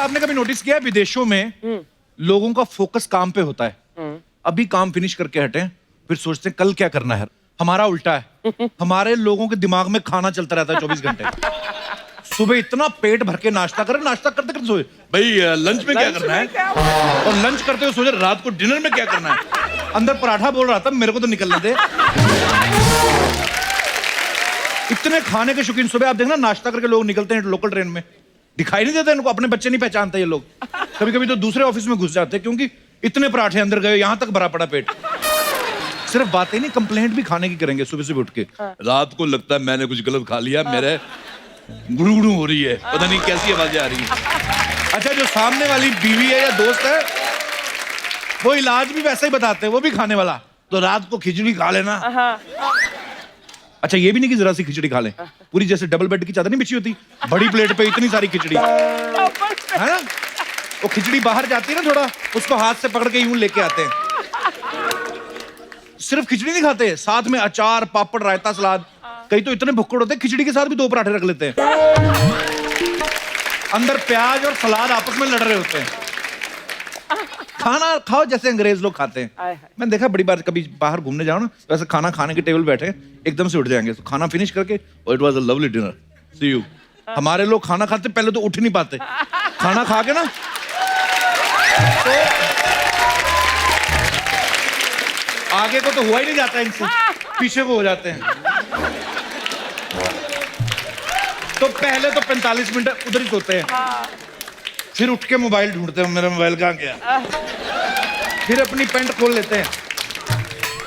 आपने कभी नोटिस किया है विदेशों में लोगों का फोकस काम पे होता है। अभी काम फिनिश करके हटे फिर सोचते हैं कल क्या करना है। हमारा उल्टा है, हमारे लोगों के दिमाग में खाना चलता रहता है 24 घंटे। सुबह इतना पेट भर के नाश्ता करें, नाश्ता करते करते सोचे भाई लंच में क्या करना है, और लंच करते हुए सोचे रात को डिनर में क्या करना है। अंदर पराठा बोल रहा था मेरे को तो निकलने दे। इतने खाने के शौकीन। सुबह आप देखना नाश्ता करके लोग निकलते हैं लोकल ट्रेन में, दिखाई नहीं देता इनको, अपने बच्चे नहीं पहचानते ये लोग। कभी कभी तो दूसरे ऑफिस में घुस जाते हैं क्योंकि इतने पराठे अंदर गए, यहां तक भरा पड़ा पेट। सिर्फ बातें नहीं, कंप्लेंट भी खाने की करेंगे सुबह सुबह उठ के। रात को लगता है मैंने कुछ गलत खा लिया, मेरे गुड़गुड़ू हो रही है, पता नहीं कैसी आवाजें आ रही है। अच्छा, जो सामने वाली बीवी है या दोस्त है वो इलाज भी वैसा ही बताते हैं, वो भी खाने वाला, तो रात को खिचड़ी खा लेना। अच्छा, ये भी नहीं कि जरा सी खिचड़ी खा लें, पूरी जैसे डबल बेड की चादर नहीं बिछी होती, बड़ी प्लेट पे इतनी सारी खिचड़ी है ना। वो खिचड़ी बाहर जाती है ना थोड़ा, उसको हाथ से पकड़ के यूं लेके आते हैं। सिर्फ खिचड़ी नहीं खाते, साथ में अचार, पापड़, रायता, सलाद। कई तो इतने भुक्कड़ होते हैं खिचड़ी के साथ भी 2 पराठे रख लेते हैं। अंदर प्याज और सलाद आपस में लड़ रहे होते हैं। खाना खाओ जैसे अंग्रेज लोग खाते हैं। मैंने देखा बड़ी बार, कभी बाहर घूमने जाओ ना, वैसे खाना खाने के टेबल बैठे एकदम से उठ जाएंगे, तो खाना फिनिश करके it was a lovely dinner, see you. हमारे लोग खाना खाते पहले तो उठ नहीं पाते, खाना खा के ना तो आगे को तो हुआ ही नहीं जाता इनसे, पीछे को हो जाते हैं। तो पहले तो 45 मिनट उधर ही सोते हैं, फिर उठ के मोबाइल ढूंढते हैं, मेरा मोबाइल कहाँ गया। फिर अपनी पैंट खोल लेते हैं,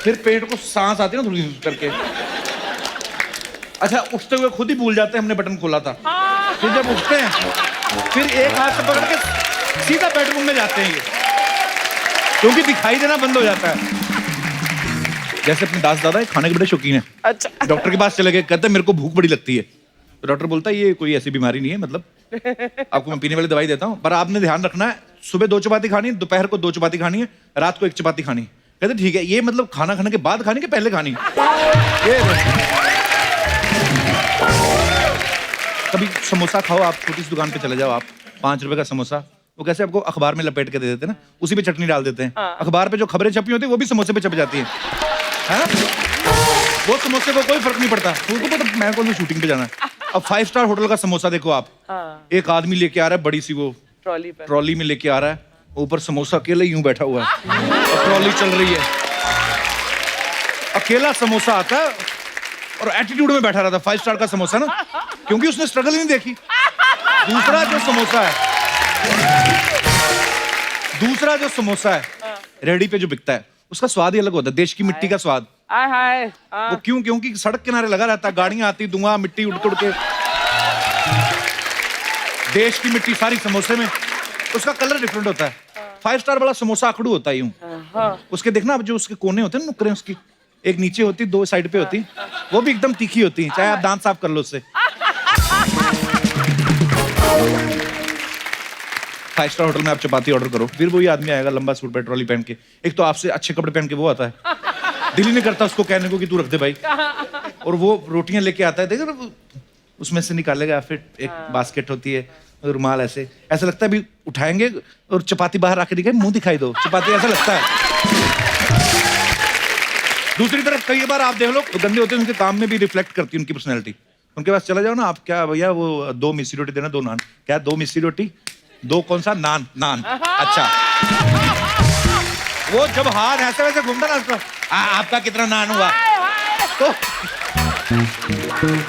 फिर पेट को सांस आती है ना थोड़ी करके। अच्छा, उठते हुए खुद ही भूल जाते हैं हमने बटन खोला था। फिर जब उठते हैं फिर एक हाथ से पकड़ के सीधा बेडरूम में जाते हैं ये, क्योंकि दिखाई देना बंद हो जाता है। जैसे अपने दास दादा खाने के बड़े शौकीन है। अच्छा। डॉक्टर के पास चले गए, कहते हैं मेरे को भूख बड़ी लगती है। तो डॉक्टर बोलता है ये कोई ऐसी बीमारी नहीं है, मतलब आपको मैं पीने वाली दवाई देता हूँ, पर आपने ध्यान रखना है सुबह 2 चपाती खानी है, दोपहर को 2 चपाती खानी है, रात को 1 चपाती खानी है। कहते ठीक है, ये मतलब खाना खाने के बाद खानी कि पहले खानी है? ये कभी समोसा खाओ आप, छोटी सी दुकान पे चले जाओ आप, 5 रुपए का समोसा, वो कैसे आपको अखबार में लपेट के दे देते हैं ना, उसी पे चटनी डाल देते हैं। अखबार पे जो खबरें छपी होती है वो भी समोसे पे छप जाती है। वो समोसे को कोई फर्क नहीं पड़ता, उनको तो मैं कौन सी शूटिंग पे जाना है। अब 5 स्टार होटल का समोसा देखो आप, एक आदमी लेके आ रहा है बड़ी सी वो ट्रॉली में लेके आ रहा है, ऊपर समोसा अकेले यूं बैठा हुआ है और ट्रॉली चल रही है, अकेला समोसा आता है और एटीट्यूड में बैठा रहता है। 5 स्टार का समोसा ना, क्योंकि उसने स्ट्रगल नहीं देखी। दूसरा जो समोसा है रेडी पे जो बिकता है, उसका स्वाद ही अलग होता है, देश की मिट्टी का स्वाद। वो क्योंकि सड़क किनारे लगा रहता है, गाड़ियां आती, धुआं, मिट्टी उड़ के देश की मिट्टी सारी समोसे में, उसका कलर डिफरेंट होता है। 5 स्टार वाला समोसा आखड़ू होता है यूं, उसके देखना जो उसके कोने होते हैं, नुकरे उसकी, एक नीचे होती, 2 साइड पे होती, वो भी एकदम तीखी होती है, चाहे आप दांत साफ कर लो उससे। 5 स्टार होटल में आप चपाती ऑर्डर करो, फिर वही आदमी आएगा लंबा सूट पे ट्रॉली पहन के, एक तो आपसे अच्छे कपड़े पहन के वो आता है, दिल ही नहीं करता उसको कहने को कि तू रख दे भाई, और वो रोटियां लेके आता है, देखो ना उसमें से निकालेगा, फिर एक बास्केट होती है, रुमाल, ऐसे लगता है भी उठाएंगे और चपाती बाहर आके दिखाए, मुंह दिखाई दो चपाती, ऐसा लगता है। दूसरी तरफ कई बार आप देख लो गंदे होते हैं, उनके काम में भी रिफ्लेक्ट करती है उनकी पर्सनैलिटी। उनके पास चला जाओ ना आप, क्या भैया वो 2 मिस्सी रोटी देना, 2 नान, क्या 2 मिस्सी रोटी, 2 कौन सा नान, अच्छा। वो जब हाथ ऐसे वैसे घूमता ना उसका, आपका कितना नान हुआ,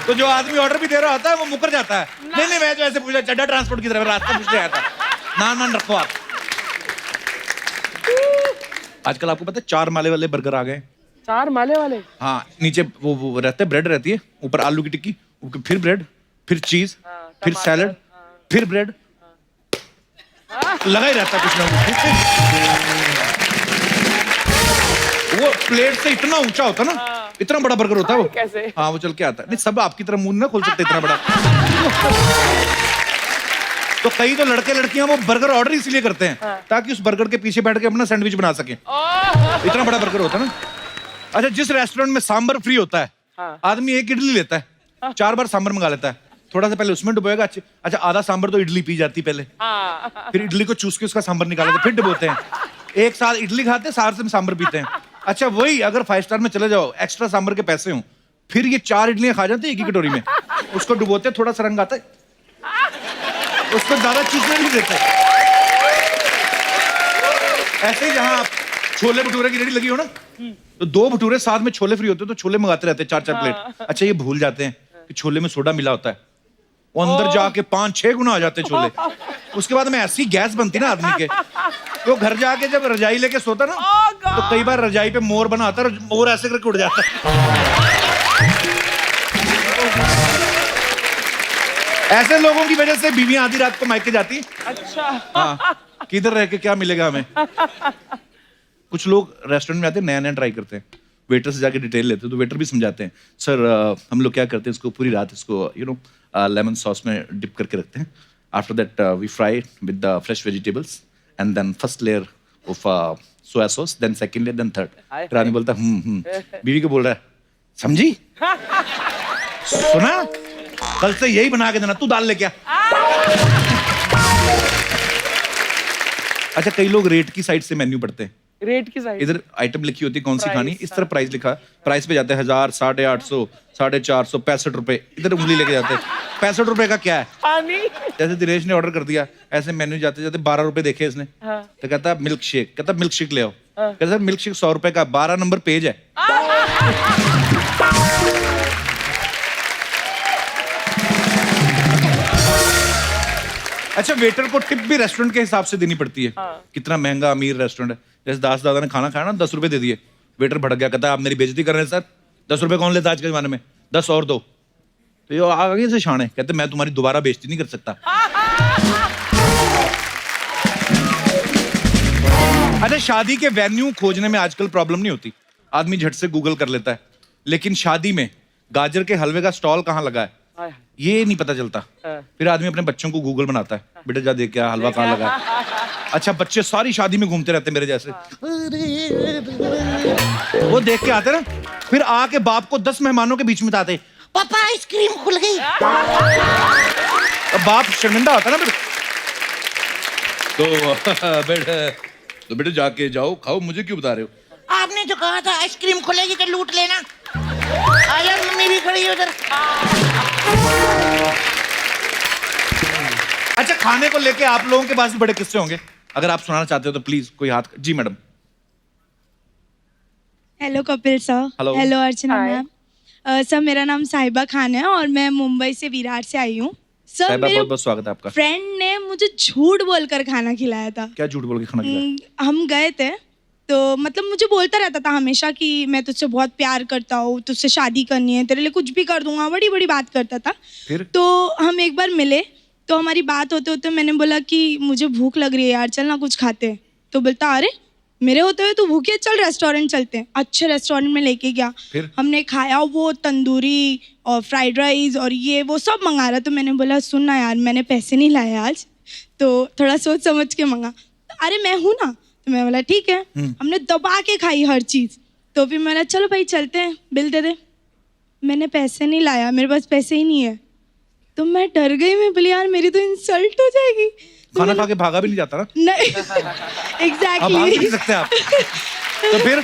तो जो आदमी ऑर्डर भी दे रहा होता है वो मुकर जाता है, नहीं मैं तो ऐसे पूछा, चड्डा ट्रांसपोर्ट की तरफ रास्ता पूछने आया था, नान रखो आप। आजकल आपको पता है 4 माले वाले बर्गर आ गए। 4 माले वाले? हाँ, नीचे वो रहते, ब्रेड रहती है, ऊपर आलू की टिक्की, फिर ब्रेड, फिर चीज, फिर सैलड, फिर ब्रेड, लगा ही रहता कुछ ना कुछ। वो प्लेट से इतना ऊंचा होता ना, इतना बड़ा बर्गर होता है वो। कैसे? हाँ, वो चल के आता है। नहीं, सब आपकी तरह मुंह ना खोल सकते इतना बड़ा। तो कई तो लड़के लड़कियां वो बर्गर ऑर्डर इसलिए करते हैं ताकि उस बर्गर के पीछे बैठ के अपना सैंडविच बना सके, इतना बड़ा बर्गर होता है ना। अच्छा, जिस रेस्टोरेंट में सांबर फ्री होता है, आदमी 1 इडली लेता है, 4 बार सांबर मंगा लेता है, थोड़ा सा पहले उसमें डुबोएगा। अच्छा आधा सांभर तो इडली पी जाती पहले, फिर इडली को चूस के उसका सांभर निकालते, फिर डुबोते हैं। एक साथ इडली खाते, साथ में सांभर पीते हैं। अच्छा वही अगर 5 स्टार में चले जाओ, एक्स्ट्रा सांभर के पैसे हों, फिर ये 4 इडलियां खा जाते हैं एक ही कटोरी में, उसको डुबोते, थोड़ा सा रंग आता है, उसको ज्यादा चूसने नहीं देते। ऐसे ही जहां आप छोले भटूरे की रेडी लगी हो ना, तो 2 भटूरे साथ में छोले फ्री होते हैं, तो छोले मंगाते रहते हैं 4-4 प्लेट। अच्छा ये भूल जाते हैं कि छोले में सोडा मिला होता है, वो अंदर जाके 5-6 गुना आ जाते हैं छोले। उसके बाद में ऐसी गैस बनती ना आदमी के, तो घर जाके जब रजाई लेके सोता ना, तो कई बार रजाई पे मोर बना आता है, मोर ऐसे करके उड़ जाता है। ऐसे लोगों की वजह से बीवियां आधी रात को मायके जाती। अच्छा हाँ, किधर रह के क्या मिलेगा हमें। कुछ लोग रेस्टोरेंट में आते हैं, नया नया ट्राई करते हैं, वेटर से जाके डिटेल लेते हैं, तो वेटर भी समझाते हैं, सर हम लोग क्या करते हैं, इसको पूरी रात इसको लेमन सॉस में डिप करके रखते हैं। After that we fry with the fresh vegetables and then first layer of soya sauce, then second layer, then third. फिर आदमी बोलता बीवी को बोल रहा है, समझी, सुना, कल से यही बना के देना, तू दाल लेके आ। अच्छा कई लोग रेट की साइड से मेन्यू पढ़ते हैं, रेट की साइड, इधर आइटम लिखी होती है कौन सी खानी, इस तरह प्राइस लिखा, प्राइस पे जाते हैं 1000, 850, 450, 65 रुपए, इधर उंगली लेके जाते हैं। 65 रुपए का क्या है, पानी। जैसे दिनेश ने ऑर्डर कर दिया, ऐसे मेन्यू जाते जाते 12 रुपए देखे इसने, तो कहता मिल्क शेक, कहता मिल्क शेक ले आओ, कहता सर मिल्क शेक 100 रुपए का, 12 नंबर पेज है। अच्छा वेटर को टिप भी रेस्टोरेंट के हिसाब से देनी पड़ती है, कितना महंगा अमीर रेस्टोरेंट है। जैसे दास दादा ने खाना खाया ना, 10 रुपए दे दिए, वेटर भड़क गया, कहता है आप मेरी बेइज्जती कर रहे हैं सर, 10 रुपए कौन लेता आज के जमाने में, 10 और दो। तो ये आगे से शान है, कहते मैं तुम्हारी दोबारा बेइज्जती नहीं कर सकता। अच्छा शादी के वेन्यू खोजने में आजकल प्रॉब्लम नहीं होती, आदमी झट से गूगल कर लेता है, लेकिन शादी में गाजर के हलवे का स्टॉल कहाँ लगा है ये नहीं पता चलता। फिर आदमी अपने बच्चों को गूगल बनाता है, बेटा जा देख क्या हलवा कहाँ लगा है। अच्छा बच्चे सारी शादी में घूमते रहते मेरे जैसे, वो देख के आते ना, फिर आके बाप को 10 मेहमानों के बीच में आते, पापा आइसक्रीम खुल गई। बाप शर्मिंदा होता ना फिर, तो बेटे जाके जाओ खाओ, मुझे क्यों बता रहे हो, आपने जो कहा था आइसक्रीम खुलेगी तो लूट लेना। आया मम्मी भी खड़ी है उधर। अच्छा खाने को लेके आप लोगों के पास भी बड़े किस्से होंगे, अगर आप सुनाना चाहते हो तो प्लीज कोई हाथ। जी madam. Hello Kapil sir. Hello. Hello Archana Hi. Ma'am. Sir मेरा नाम साहिबा खान है और मैं मुंबई से विराट से आई हूँ। सर साहिबा मेरे बहुत बहुत स्वागत है आपका। फ्रेंड ने मुझे झूठ बोलकर खाना खिलाया था। क्या झूठ बोल के खाना खिलाया? हम गए थे तो मतलब मुझे बोलता रहता था हमेशा कि मैं तुझसे बहुत प्यार करता हूँ, तुझसे शादी करनी है, तेरे लिए कुछ भी कर दूंगा, बड़ी बड़ी बात करता था। फिर? तो हम एक बार मिले तो हमारी बात होते होते मैंने बोला कि मुझे भूख लग रही है यार, चल ना कुछ खाते हैं। तो बोलता अरे मेरे होते हुए तू भूखी है, चल रेस्टोरेंट चलते हैं। अच्छे रेस्टोरेंट में लेके गया। फिर? हमने खाया, वो तंदूरी और फ्राइड राइस और ये वो सब मंगा रहा। तो मैंने बोला सुन ना यार, मैंने पैसे नहीं लाए आज, तो थोड़ा सोच समझ के मंगा। अरे मैं हूँ ना। तो मैं बोला ठीक है। हमने दबा के खाई हर चीज़। तो फिर मैंने चलो भाई चलते हैं, बिल दे दे। मैंने पैसे नहीं लाया, मेरे पास पैसे ही नहीं है। तो मैं डर गई, मैं बोली यार मेरी तो इंसल्ट हो जाएगी। खाना खा के भागा भी नहीं जाता ना। नहीं अब भाग एग्जैक्टली। नहीं सकते आप। तो फिर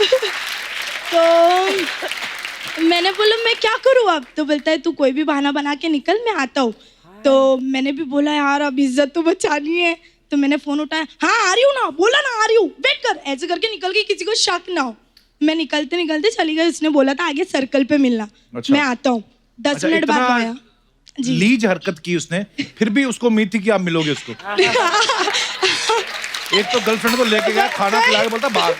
तो मैंने बोला मैं क्या करूँ अब। तो बोलता है तू कोई भी बहाना बना के निकल, मैं आता हूँ। तो मैंने भी बोला यार अब इज्जत तो बचानी है। तो मैंने फोन उठाया, हाँ आ रही हूँ ना, बोला ना आ रही हूँ, वेट कर, ऐसे करके निकल गई, किसी को शक ना हो। मैं निकलते निकलते चली गई। उसने बोला था आगे सर्कल पे मिलना। अच्छा। मैं आता हूँ। 10 मिनट बाद इतना आया जी। लीज हरकत की उसने, फिर भी उसको उम्मीद थी कि आप मिलोगे उसको। एक तो गर्लफ्रेंड को लेके गया, खाना खिला के बोलता भाग।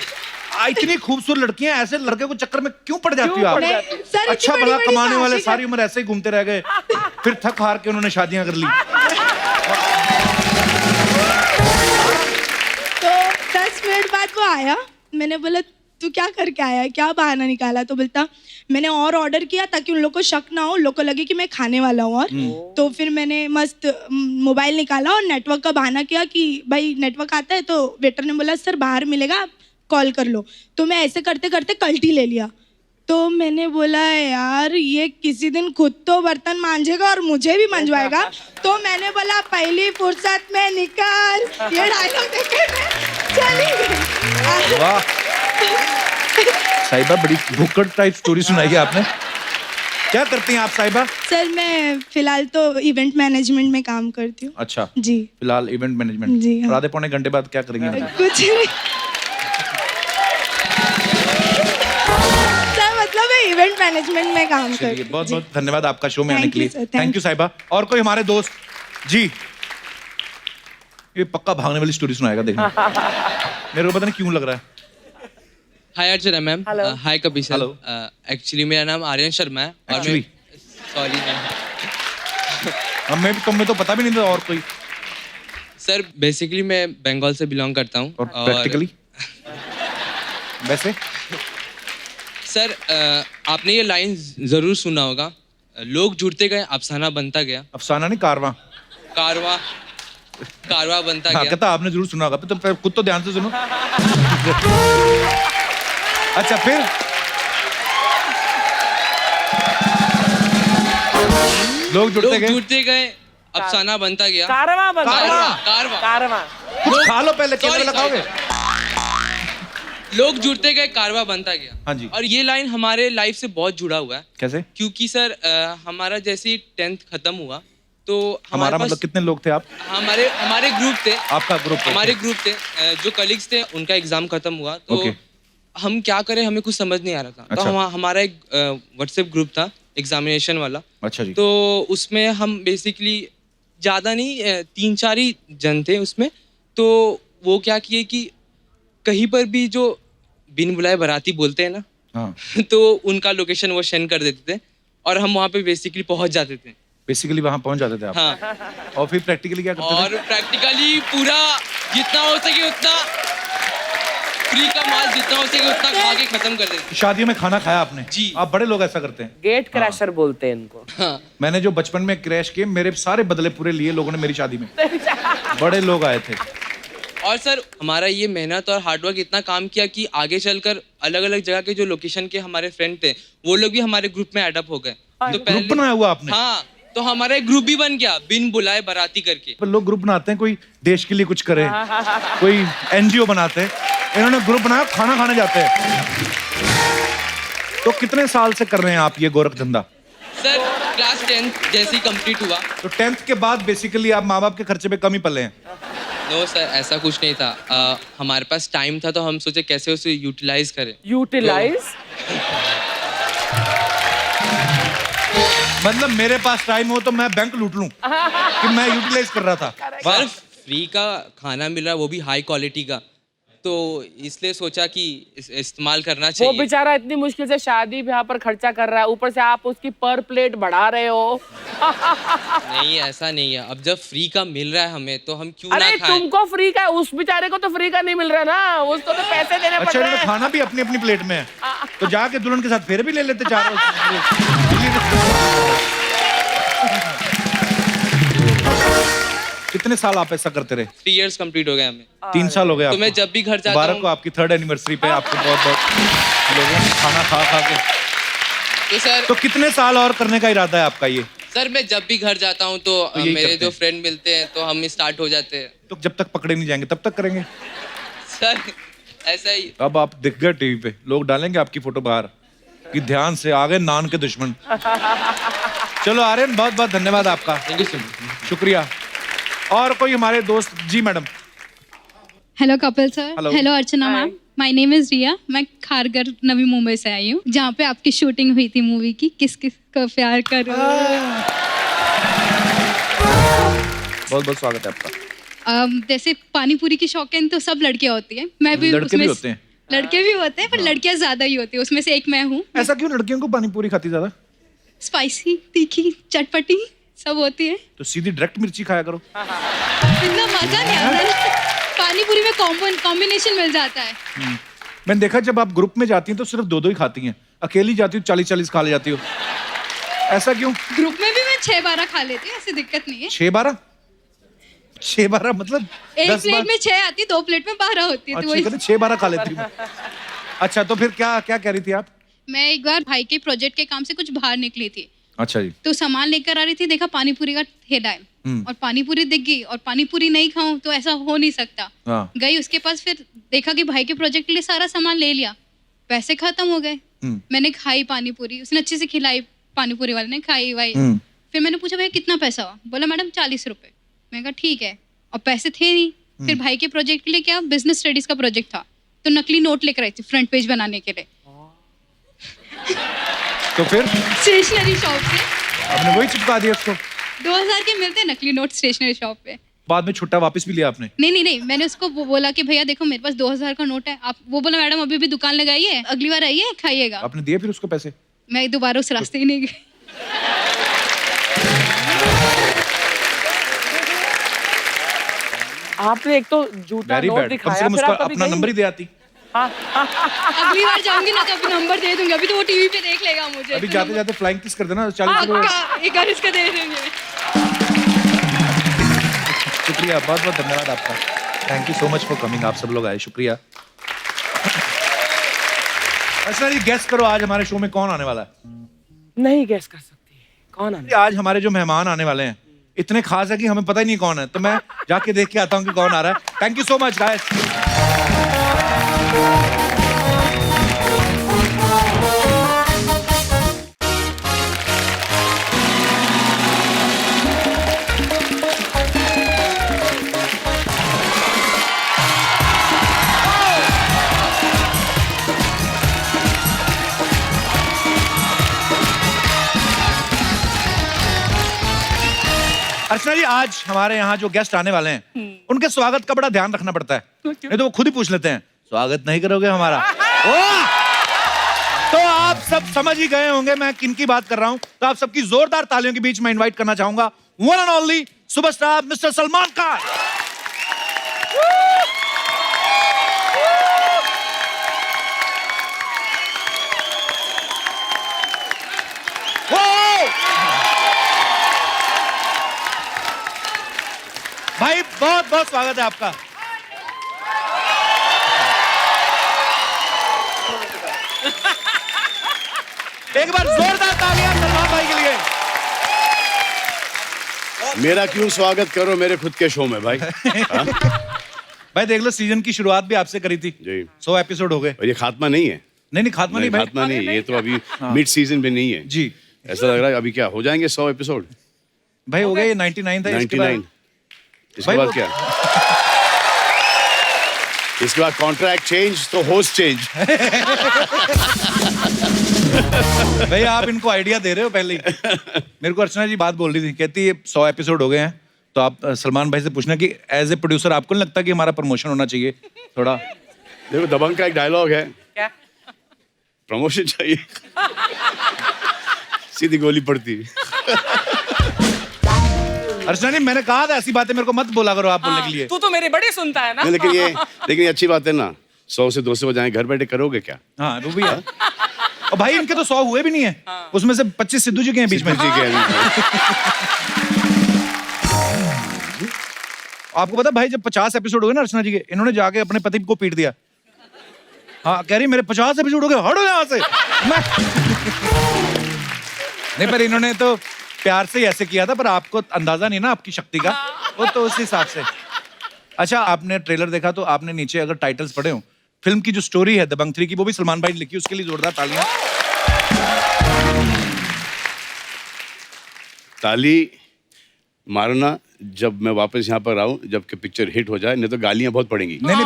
इतनी खूबसूरत लड़कियां, ऐसे लड़के को चक्कर में क्यों पड़ जाती हो आप? नहीं, सर, इतनी अच्छा बड़ी भला बड़ी कमाने बात वाले है। सारी उम्र ऐसे ही घूमते रह गए, फिर थक हार के उन्होंने शादियां कर ली। तो 10 मिनट बाद वो आया। मैंने बोला तू क्या करके आया, क्या बहाना निकाला। तो बोलता मैंने और ऑर्डर किया ताकि उन लोग को शक ना हो, लोग को लगे कि मैं खाने वाला हूँ। और तो फिर मैंने मस्त मोबाइल निकाला और नेटवर्क का बहाना किया कि भाई नेटवर्क आता है। तो वेटर ने बोला सर बाहर मिलेगा, आप कॉल कर लो। तो मैं ऐसे करते करते कल्टी ले लिया। तो मैंने बोला यार ये किसी दिन खुद तो बर्तन मांजेगा और मुझे भी मंजवाएगा, तो मैंने बोला पहली फुर्सत में निकल, ये डायलॉग देके मैं चली गई। वाह साहिबा, बड़ी भुक्कड़ टाइप स्टोरी सुनाई है आपने। क्या करती हैं आप साहिबा? सर मैं फिलहाल तो इवेंट मैनेजमेंट में काम करती हूँ। अच्छा जी फिलहाल इवेंट मैनेजमेंट। जी, हाँ। और आधे पौने घंटे बाद क्या करेंगे? कुछ नहीं सर, मतलब मैं इवेंट मैनेजमेंट में काम करती चलिए हूँ। बहुत बहुत धन्यवाद आपका शो में आने Thank के लिए। you, sir, thank thank you साहिबा। और कोई हमारे दोस्त जी, ये पक्का भागने वाली स्टोरी सुनाएगा, देखना। मेरे को पता नहीं क्यों लग रहा है। हाय अर्चना मैम। हाय कपिल सर। Hello. एक्चुअली मेरा नाम आर्यन शर्मा है और Actually? सॉरी हमें तो पता भी नहीं था। और कोई? सर बेसिकली मैं बंगाल से बिलोंग करता हूँ और प्रैक्टिकली वैसे? सर आपने ये लाइन जरूर सुना होगा, लोग जुड़ते गए अफसाना बनता गया, अफसाना नहीं, कारवां। कारवा बनता हाँ, गया। कहता आपने जरूर सुना होगा, तो खुद तो ध्यान से सुनो। अच्छा फिर? लोग जुड़ते गए अफसाना बनता गया। कारवां बन कारवां। कुछ खा लो पहले, केले Sorry, वाला खाओगे? लोग जुड़ते गए कारवा बनता गया। हाँ जी। और ये लाइन हमारे लाइफ से बहुत जुड़ा हुआ है, कैसे? क्योंकि सर हमारा जैसे ही 10th खत्म हुआ तो हमारा पास मतलब कितने लोग थे आप? हमारे ग्रुप थे। आपका ग्रुप? हमारे ग्रुप थे, जो कलीग्स थे उनका एग्जाम खत्म हुआ तो Okay. हम क्या करें, हमें कुछ समझ नहीं आ रहा था। अच्छा। तो हमारा एक व्हाट्सएप ग्रुप था एग्जामिनेशन वाला। अच्छा जी। तो उसमें हम बेसिकली ज़्यादा नहीं 3-4 ही जन थे उसमें। तो वो क्या किए कि कहीं पर भी जो बिन बुलाए बाराती बोलते हैं ना, हाँ। तो उनका लोकेशन वो सेंड कर देते थे और हम वहाँ पे बेसिकली पहुँच जाते थे। बेसिकली वहां पहुंच जाते थे आप? हाँ। और फिर प्रैक्टिकली क्या करते और प्रैक्टिकली पूरा जितना हो सके उतना फ्री का माल जितना हो सके उतना खा के खत्म कर देते। थे? शादियों में खाना खाया आपने? जी। आप बड़े लोग ऐसा करते हैं। गेट क्रैशर बोलते हैं इनको। हाँ। मैंने जो बचपन में क्रैश किए, मेरे सारे बदले पूरे लिए लोगों ने मेरी शादी में। बड़े लोग आए थे। और सर हमारा ये मेहनत और हार्डवर्क इतना काम किया कि आगे चलकर अलग अलग जगह के जो लोकेशन के हमारे फ्रेंड थे वो लोग भी हमारे ग्रुप में एडअप हो गए। तो ग्रुप बनाया हुआ आपने? हाँ, तो हमारा एक ग्रुप भी बन गया बिन बुलाए बाराती करके। पर लोग ग्रुप बनाते हैं, कोई देश के लिए कुछ करे, कोई एनजीओ बनाते हैं। इन्होंने ग्रुप बनाया, खाना खाने जाते हैं। तो कितने साल से कर रहे हैं आप ये गोरख धंधा? सर क्लास 10th जैसे ही कंप्लीट हुआ। तो 10th के बाद बेसिकली आप माँ बाप के खर्चे पे कम ही पले हैं? नो सर, ऐसा कुछ नहीं था। हमारे पास टाइम था तो हम सोचे कैसे उसे यूटिलाइज करें। यूटिलाइज मतलब मेरे पास टाइम हो तो मैं बैंक लूट लूं कि मैं यूटिलाइज कर रहा था। सर फ्री का खाना मिल रहा है, वो भी हाई क्वालिटी का, तो इसलिए सोचा कि इस्तेमाल करना वो चाहिए। बेचारा इतनी मुश्किल से शादी ब्याह पर खर्चा कर रहा है, ऊपर से आप उसकी पर प्लेट बढ़ा रहे हो। नहीं ऐसा नहीं है, अब जब फ्री का मिल रहा है हमें तो हम क्यों ना अरे खाएं। तुमको फ्री का, उस बेचारे को तो फ्री का नहीं मिल रहा ना, उसको तो पैसे देने पड़ अच्छा, रहे इन्होंने हैं। खाना भी अपनी अपनी प्लेट में है, तो जाके दुल्हन के साथ फेरे भी ले लेते चारों। कितने साल आप ऐसा करते रहे? 3 years कंप्लीट हो गए हमें। 3 साल हो गए तो आपको? मैं जब भी घर जाता मुबारक हूँ हो आपकी 3rd एनिवर्सरी पे, आपको बहुत बहुत लोगों ने खाना खा खा के। तो सर तो कितने साल और करने का इरादा है आपका ये? सर मैं जब भी घर जाता हूँ तो यही मेरे करते जो हैं। फ्रेंड मिलते हैं तो हम स्टार्ट हो जाते हैं। तो जब तक पकड़े नहीं जाएंगे तब तक करेंगे? सर ऐसा ही। अब आप दिख गए टीवी पे, लोग डालेंगे आपकी फोटो बाहर कि ध्यान से आ गए नान के दुश्मन। चलो आर्यन, बहुत बहुत धन्यवाद आपका। Thank you so much. शुक्रिया। और कोई हमारे दोस्त? जी madam. Hello Kapil sir. Hello. Hello Archana ma'am. My name is Riya. मैं खारगर नवी मुंबई से आई हूँ, जहाँ पे आपकी शूटिंग हुई थी मूवी की किस किस को प्यार करो। बहुत बहुत स्वागत है आपका। जैसे पानी पूरी की शौकीन तो सब लड़कियाँ होती हैं, मैं भी लड़के उसमें भी होते हैं? लड़के भी होते हैं पर लड़कियाँ ज्यादा ही होती है, उसमें से एक मैं हूँ। ऐसा क्यों लड़कियों को पानी पूरी खाती ज्यादा? स्पाइसी, तीखी, चटपटी सब होती है। तो सीधी डायरेक्ट मिर्ची खाया करो। इतना मजा नहीं आता ना, पानी पूरी में कॉम्बिनेशन मिल जाता है। मैंने देखा जब आप ग्रुप में जाती हैं तो सिर्फ 2-2 ही खाती हैं, अकेली जाती हो 40-40 खा ले जाती हो, ऐसा क्यों? ग्रुप में भी मैं 6-12 खा लेती हूँ, ऐसी दिक्कत नहीं है। 6-12? 6-12 मतलब एक 10 प्लेट में 6 आती, 2 प्लेट में 12 होती है, तो अच्छा, वही। कहते 6-12 खा लेती हूँ। अच्छा, तो फिर क्या क्या कह रही थी आप? मैं एक बार भाई के प्रोजेक्ट के काम से कुछ बाहर निकली थी, अच्छा जी। तो सामान लेकर आ रही थी, देखा पानी पूरी का ठेला है और पानी पूरी दिख गई, और पानी पूरी नहीं खाऊं तो ऐसा हो नहीं सकता। हाँ। गई उसके पास, फिर देखा कि भाई के प्रोजेक्ट के लिए सारा सामान ले लिया, पैसे खत्म हो गए। मैंने खाई पानी पूरी, उसने अच्छे से खिलाई, पानी पूरी वाले ने खाई वाई। फिर मैंने पूछा भैया कितना पैसा हुआ, बोला मैडम 40 रुपए। मैं कहा ठीक है, और पैसे थे नहीं। फिर भाई के प्रोजेक्ट के लिए क्या, बिजनेस स्टडीज का प्रोजेक्ट था, तो नकली नोट लेकर आई थी फ्रंट पेज बनाने के लिए। तो फिर स्टेशनरी शॉप से आपने वही चिपका दिया उसको? 2000 के मिलते हैं नकली नोट स्टेशनरी शॉप पे। बाद में छुट्टा वापस भी लिया आपने? नहीं, मैंने उसको बोला कि भैया देखो मेरे पास 2000 का नोट है। आप, वो बोला मैडम अभी भी दुकान लगाई है, अगली बार आइए खाइएगा। आपने दिए फिर उसको पैसे? मैं दोबारा उस रास्ते ही नहीं गई। आपने एक तो झूठा वेरी नोट बैड। कम से दिखाया, कम फिर उसका आप कभी अपना गई नंबर ही दे आती। अगली बार जाऊंगी ना तो अभी नंबर दे दूंगी, अभी तो वो टीवी पे देख लेगा मुझे। अभी जाते जाते फ्लाइंग किस कर देना 40 रुपए। एक बार इसका दे देंगे। शुक्रिया, बहुत बहुत धन्यवाद आपका। Thank you so much for coming. आप सब लोग आए, शुक्रिया। अच्छा जी, गेस करो आज हमारे शो में कौन आने वाला है? नहीं गैस कर सकती कौन आने? आज हमारे जो मेहमान आने वाले हैं इतने खास है कि हमें पता ही नहीं कौन है, तो मैं जाके देख के आता हूँ कि कौन आ रहा है। Thank you so much guys. Archana ji, आज हमारे यहाँ जो गेस्ट आने वाले हैं उनके स्वागत का बड़ा ध्यान रखना पड़ता है, नहीं तो वो खुद ही पूछ लेते हैं स्वागत नहीं करोगे हमारा। तो आप सब समझ ही गए होंगे मैं किनकी बात कर रहा हूँ। तो आप सबकी जोरदार तालियों के बीच में इनवाइट करना चाहूंगा one and only superstar mister Salman Khan. भाई बहुत बहुत स्वागत है आपका। एक बार जोरदार तालियां सलमान भाई के लिए। मेरा क्यों स्वागत करो मेरे खुद के शो में भाई। हाँ? भाई देख लो, सीजन की शुरुआत भी आपसे करी थी जी। 100 एपिसोड हो गए। और ये खात्मा नहीं है? नहीं खात्मा नहीं भाई, खात्मा नहीं, ये तो अभी मिड सीजन में नहीं है जी। ऐसा लग रहा है अभी क्या हो जाएंगे 100 एपिसोड। भाई हो गए, ये 99 था। 99 इसके भाई बाद क्या? इसके बाद कॉन्ट्रैक्ट चेंज तो होस्ट चेंज। भाई आप इनको आइडिया दे रहे हो पहले ही। मेरे को अर्चना जी बात बोल रही थी, कहती है 100 एपिसोड हो गए हैं, तो आप सलमान भाई से पूछना कि एज ए प्रोड्यूसर आपको नहीं लगता कि हमारा प्रमोशन होना चाहिए थोड़ा? देखो दबंग का एक डायलॉग है, क्या? प्रमोशन चाहिए सीधी गोली पड़ती। अर्चना जी, मैंने कहा था ऐसी बातें मेरे को मत बोला करो आप बोलने के लिए। तू तो मेरी बड़ी सुनता है ना। नहीं, लेकिन ये अच्छी बात है ना, 100 से 200 बजाएं घर बैठे करोगे क्या? हाँ वो भी है। और भाई इनके तो 100 हुए भी नहीं है, उसमें से 25 सिद्धू जी के हैं बीच में। आपको पता भाई, जब 50 एपिसोड हो गए ना अर्चना जी के, इन्होंने जाके अपने पति को पीट दिया। हाँ, कह रही मेरे 50 एपिसोड हो गए, हटो यहाँ से। नहीं, पर इन्होंने तो प्यार से ही ऐसे किया था, पर आपको अंदाजा नहीं ना आपकी शक्ति का, वो तो उस हिसाब से। अच्छा, आपने ट्रेलर देखा तो आपने नीचे अगर टाइटल्स पढ़े हो, फिल्म की जो स्टोरी है दबंग 3 की, वो भी सलमान भाई ने लिखी, उसके लिए जोरदार तालियां। ताली मारना जब मैं वापस यहाँ पर आऊँ, जबकि पिक्चर हिट हो जाए, नहीं तो गालियां बहुत पड़ेंगी। नहीं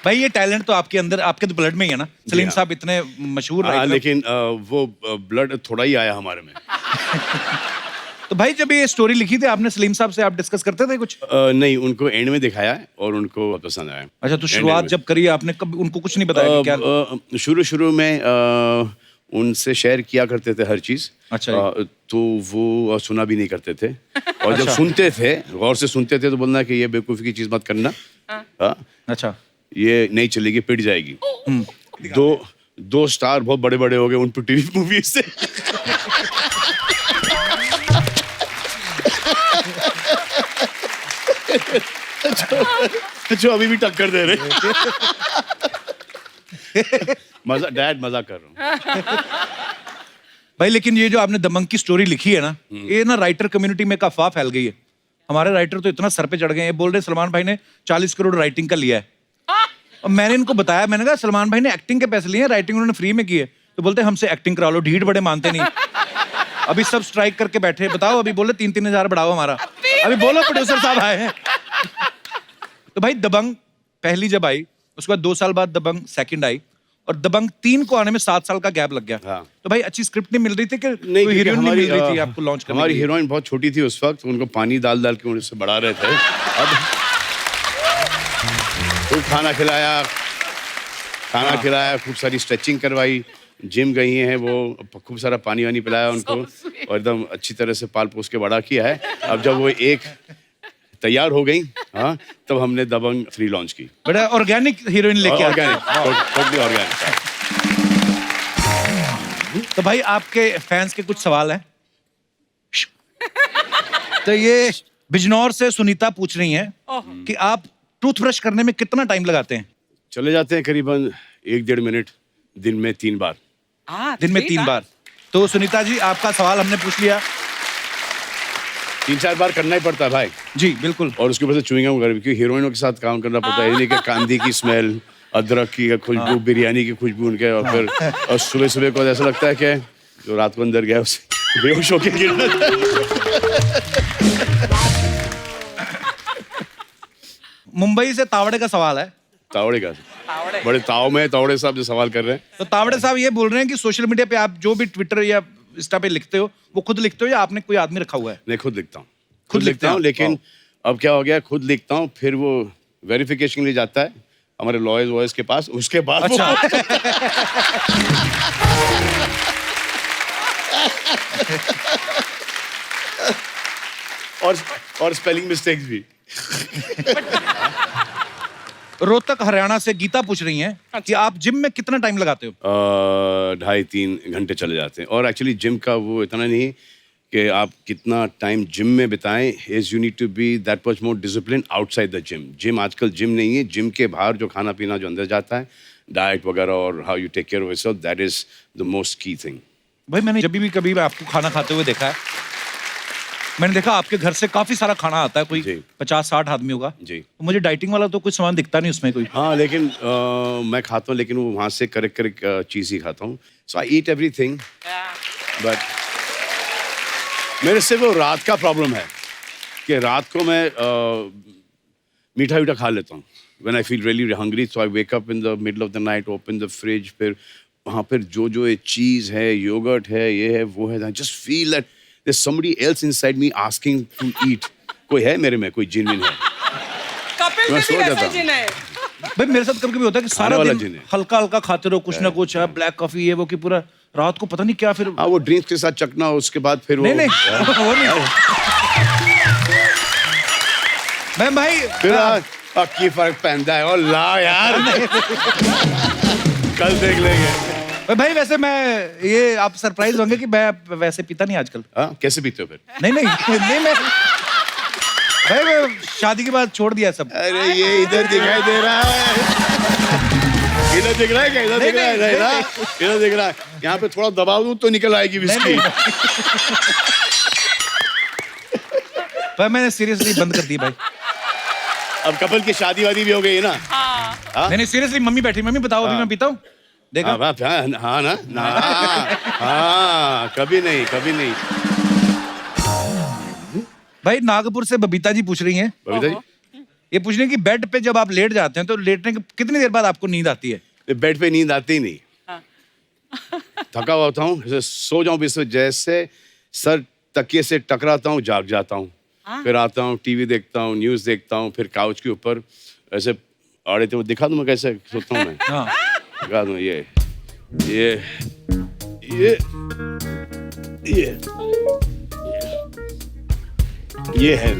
भाई ये टैलेंट तो आपके अंदर, आपके तो ब्लड में ही है ना। सलीम साहब इतने मशहूर हाँ, लेकिन वो ब्लड थोड़ा ही आया हमारे में। तो भाई जब ये स्टोरी लिखी थी आपने सलीम साहब से, आप डिस्कस करते थे कुछ? नहीं, उनको एंड में दिखाया है और उनको बहुत पसंद आया। अच्छा, तो शुरुआत जब करी आपने, कब उनको कुछ नहीं बताया कि क्या? शुरू में उनसे शेयर किया करते थे हर चीज। अच्छा तो वो सुना भी नहीं करते थे, और जब सुनते थे, गौर से सुनते थे, तो बोलना कि ये बेवकूफ़ी की चीज मत करना। हाँ, अच्छा, ये नहीं चलेगी, पिट जाएगी। दो स्टार बहुत बड़े बड़े हो गए उन पर टीवी मूवी से। जो अभी भी टक्कर दे रहे। डैड मजाक कर रहा हूँ। भाई लेकिन ये जो आपने दबंग की स्टोरी लिखी है ना, ये ना राइटर कम्युनिटी में एक अफवाह फैल गई है। हमारे राइटर तो इतना सर पे चढ़ गए हैं, बोल रहे सलमान भाई ने 40 करोड़ राइटिंग का लिया है। और मैंने इनको बताया, मैंने कहा सलमान भाई ने एक्टिंग के पैसे लिए हैं, राइटिंग उन्होंने फ्री में की है। तो बोलते हमसे एक्टिंग करा लो, ढीठ बड़े मानते नहीं। अभी सब स्ट्राइक करके बैठे, बताओ अभी बोले 3-3 हजार बढ़ाओ हमारा। अभी बोलो प्रोड्यूसर साहब आए हैं। तो भाई दबंग पहली जब आई, उसके बाद 2 साल बाद दबंग सेकंड आई, और दबंग 3 को आने में 7 साल का गैप लग गया। हाँ। तो भाई अच्छी स्क्रिप्ट नहीं मिल रही थी कि नहीं, कोई हीरोइन नहीं मिल रही थी आपको लॉन्च करने हमारी के लिए? हीरोइन बहुत छोटी थी उस वक्त, उनको पानी डाल डाल के उनसे बढ़ा रहे थे। अब खूब खाना खिलाया, खूब सारी स्ट्रेचिंग करवाई, जिम गई हैं वो, खूब सारा पानी वानी पिलाया उनको, और एकदम अच्छी तरह से पाल पोस के बड़ा किया है। अब जब वो एक तैयार हो गई, हाँ, तब हमने दबंग 3 लॉन्च की। बड़ा ऑर्गेनिक हीरोइन लेके आए। Totally organic. तो भाई आपके फैंस के कुछ सवाल हैं। तो ये बिजनौर से सुनीता पूछ रही हैं कि आप टूथब्रश करने में कितना टाइम लगाते हैं? चले जाते हैं करीबन 1-1.5 मिनट, दिन में 3 बार। दिन में 3 बार। तो सुनीता जी आपका सवाल हमने पूछ लिया। 3-4 बार करना ही पड़ता है भाई। जी बिल्कुल। और उसके ऊपर से च्युइंगम वगैरह, क्योंकि हीरोइनों के साथ काम करना पड़ता है, यानी कि कांदी की स्मेल, अदरक की खुशबू, बिरयानी की खुशबू उनके, और फिर और सुबह सुबह को ऐसा लगता है कि जो रात को अंदर गया उसे बेहोश होके गिरना। मुंबई से तावड़े का सवाल है। तावड़े का बड़े ताव में तावड़े साहब जो सवाल कर रहे हैं। तो तावड़े साहब ये बोल रहे हैं कि सोशल मीडिया पे आप जो भी ट्विटर या इंस्टा पे लिखते हो, वो खुद लिखते हो या आपने कोई आदमी रखा हुआ है? मैं खुद लिखता हूँ, खुद लिखते हूँ, हैं? लेकिन अब क्या हो गया, खुद लिखता हूँ, फिर वो वेरिफिकेशन के लिए जाता है हमारे लॉयर्स के पास, उसके बाद अच्छा। और स्पेलिंग मिस्टेक्स भी। रोहतक हरियाणा से गीता पूछ रही हैं कि आप जिम में कितना टाइम लगाते हो? 2.5-3 घंटे चले जाते हैं। और एक्चुअली जिम का वो इतना नहीं कि आप कितना टाइम जिम में बिताएं, is you need to be that much more discipline outside the gym. Gym आजकल जिम नहीं है, जिम के बाहर जो खाना पीना जो अंदर जाता है, डाइट वगैरह, और how you take care of yourself, that is the most key thing. भाई मैंने जब भी कभी आपको खाना खाते हुए देखा है, मैंने देखा आपके घर से काफी सारा खाना आता है, कोई 50-60 आदमी होगा जी। तो मुझे डाइटिंग वाला तो कुछ सामान दिखता नहीं उसमें कोई। हाँ, लेकिन मैं खाता हूँ, लेकिन वो वहाँ से करेक्ट चीज़ ही खाता हूँ। सो आई ईट एवरीथिंग, बट मेरे से वो रात का प्रॉब्लम है कि रात को मैं मीठा वीठा खा लेता हूँ। When I feel really hungry, so I wake up in the middle of the night, open the fridge, फिर वहाँ पर जो ये चीज़ है, योगर्ट है, ये है, वो है, I just feel that there's somebody else inside me asking to eat. कोई है मेरे में, कोई जिन है। कपिल में भी वैसा जिन है। भाई मेरे साथ कभी-कभी होता है कि सारा वाला दिन जिन है। हल्का हल्का खाते रहो, कुछ ना कुछ है, ब्लैक कॉफी ये वो, कि पूरा रात को पता नहीं क्या फिर। हाँ, वो ड्रिंक्स के साथ चकना, उसके बाद फिर वो नहीं वो नहीं। मैं भाई फिर की फर्क पहनता है, और ला यार कल देख लेंगे। भाई वैसे मैं ये आप सरप्राइज होंगे कि मैं वैसे पीता नहीं आजकल। हाँ, कैसे पीते हो फिर? नहीं मैं भाई मैं शादी के बाद छोड़ दिया सब। अरे ये इधर दिखाई दे रहा है, इधर दिख रहा है क्या? इधर दिख रहा है, नहीं ना? इधर दिख रहा है। यहाँ पे थोड़ा दबा दूं तो निकल आएगी विस्की। भाई मैंने सीरियसली बंद कर दी भाई। अब कपल की शादी वादी भी हो गई है ना? नहीं सीरियसली, मम्मी बैठी, मम्मी बताओ अभी मैं पीता हूँ, देखा? हाँ ना, हाँ, कभी नहीं। भाई नागपुर से बबीता जी पूछ रही हैं, बबीता जी, ये पूछ रही हैं कि बेड पे जब आप लेट जाते हैं तो लेटने के कितनी देर बाद आपको नींद आती है? बेड पे नींद आती नहीं, थका हुआ होता हूँ, जैसे सो जाऊं भी, जैसे सर तकिए से टकराता हूँ, जाग जाता हूँ, फिर आता हूँ, टीवी देखता हूँ, न्यूज़ देखता हूँ, फिर काउच के ऊपर ऐसे आड़े थे, वो दिखा दूँ मैं कैसे सोता हूँ मैं। हाँ। दिखा दूँ, ये है।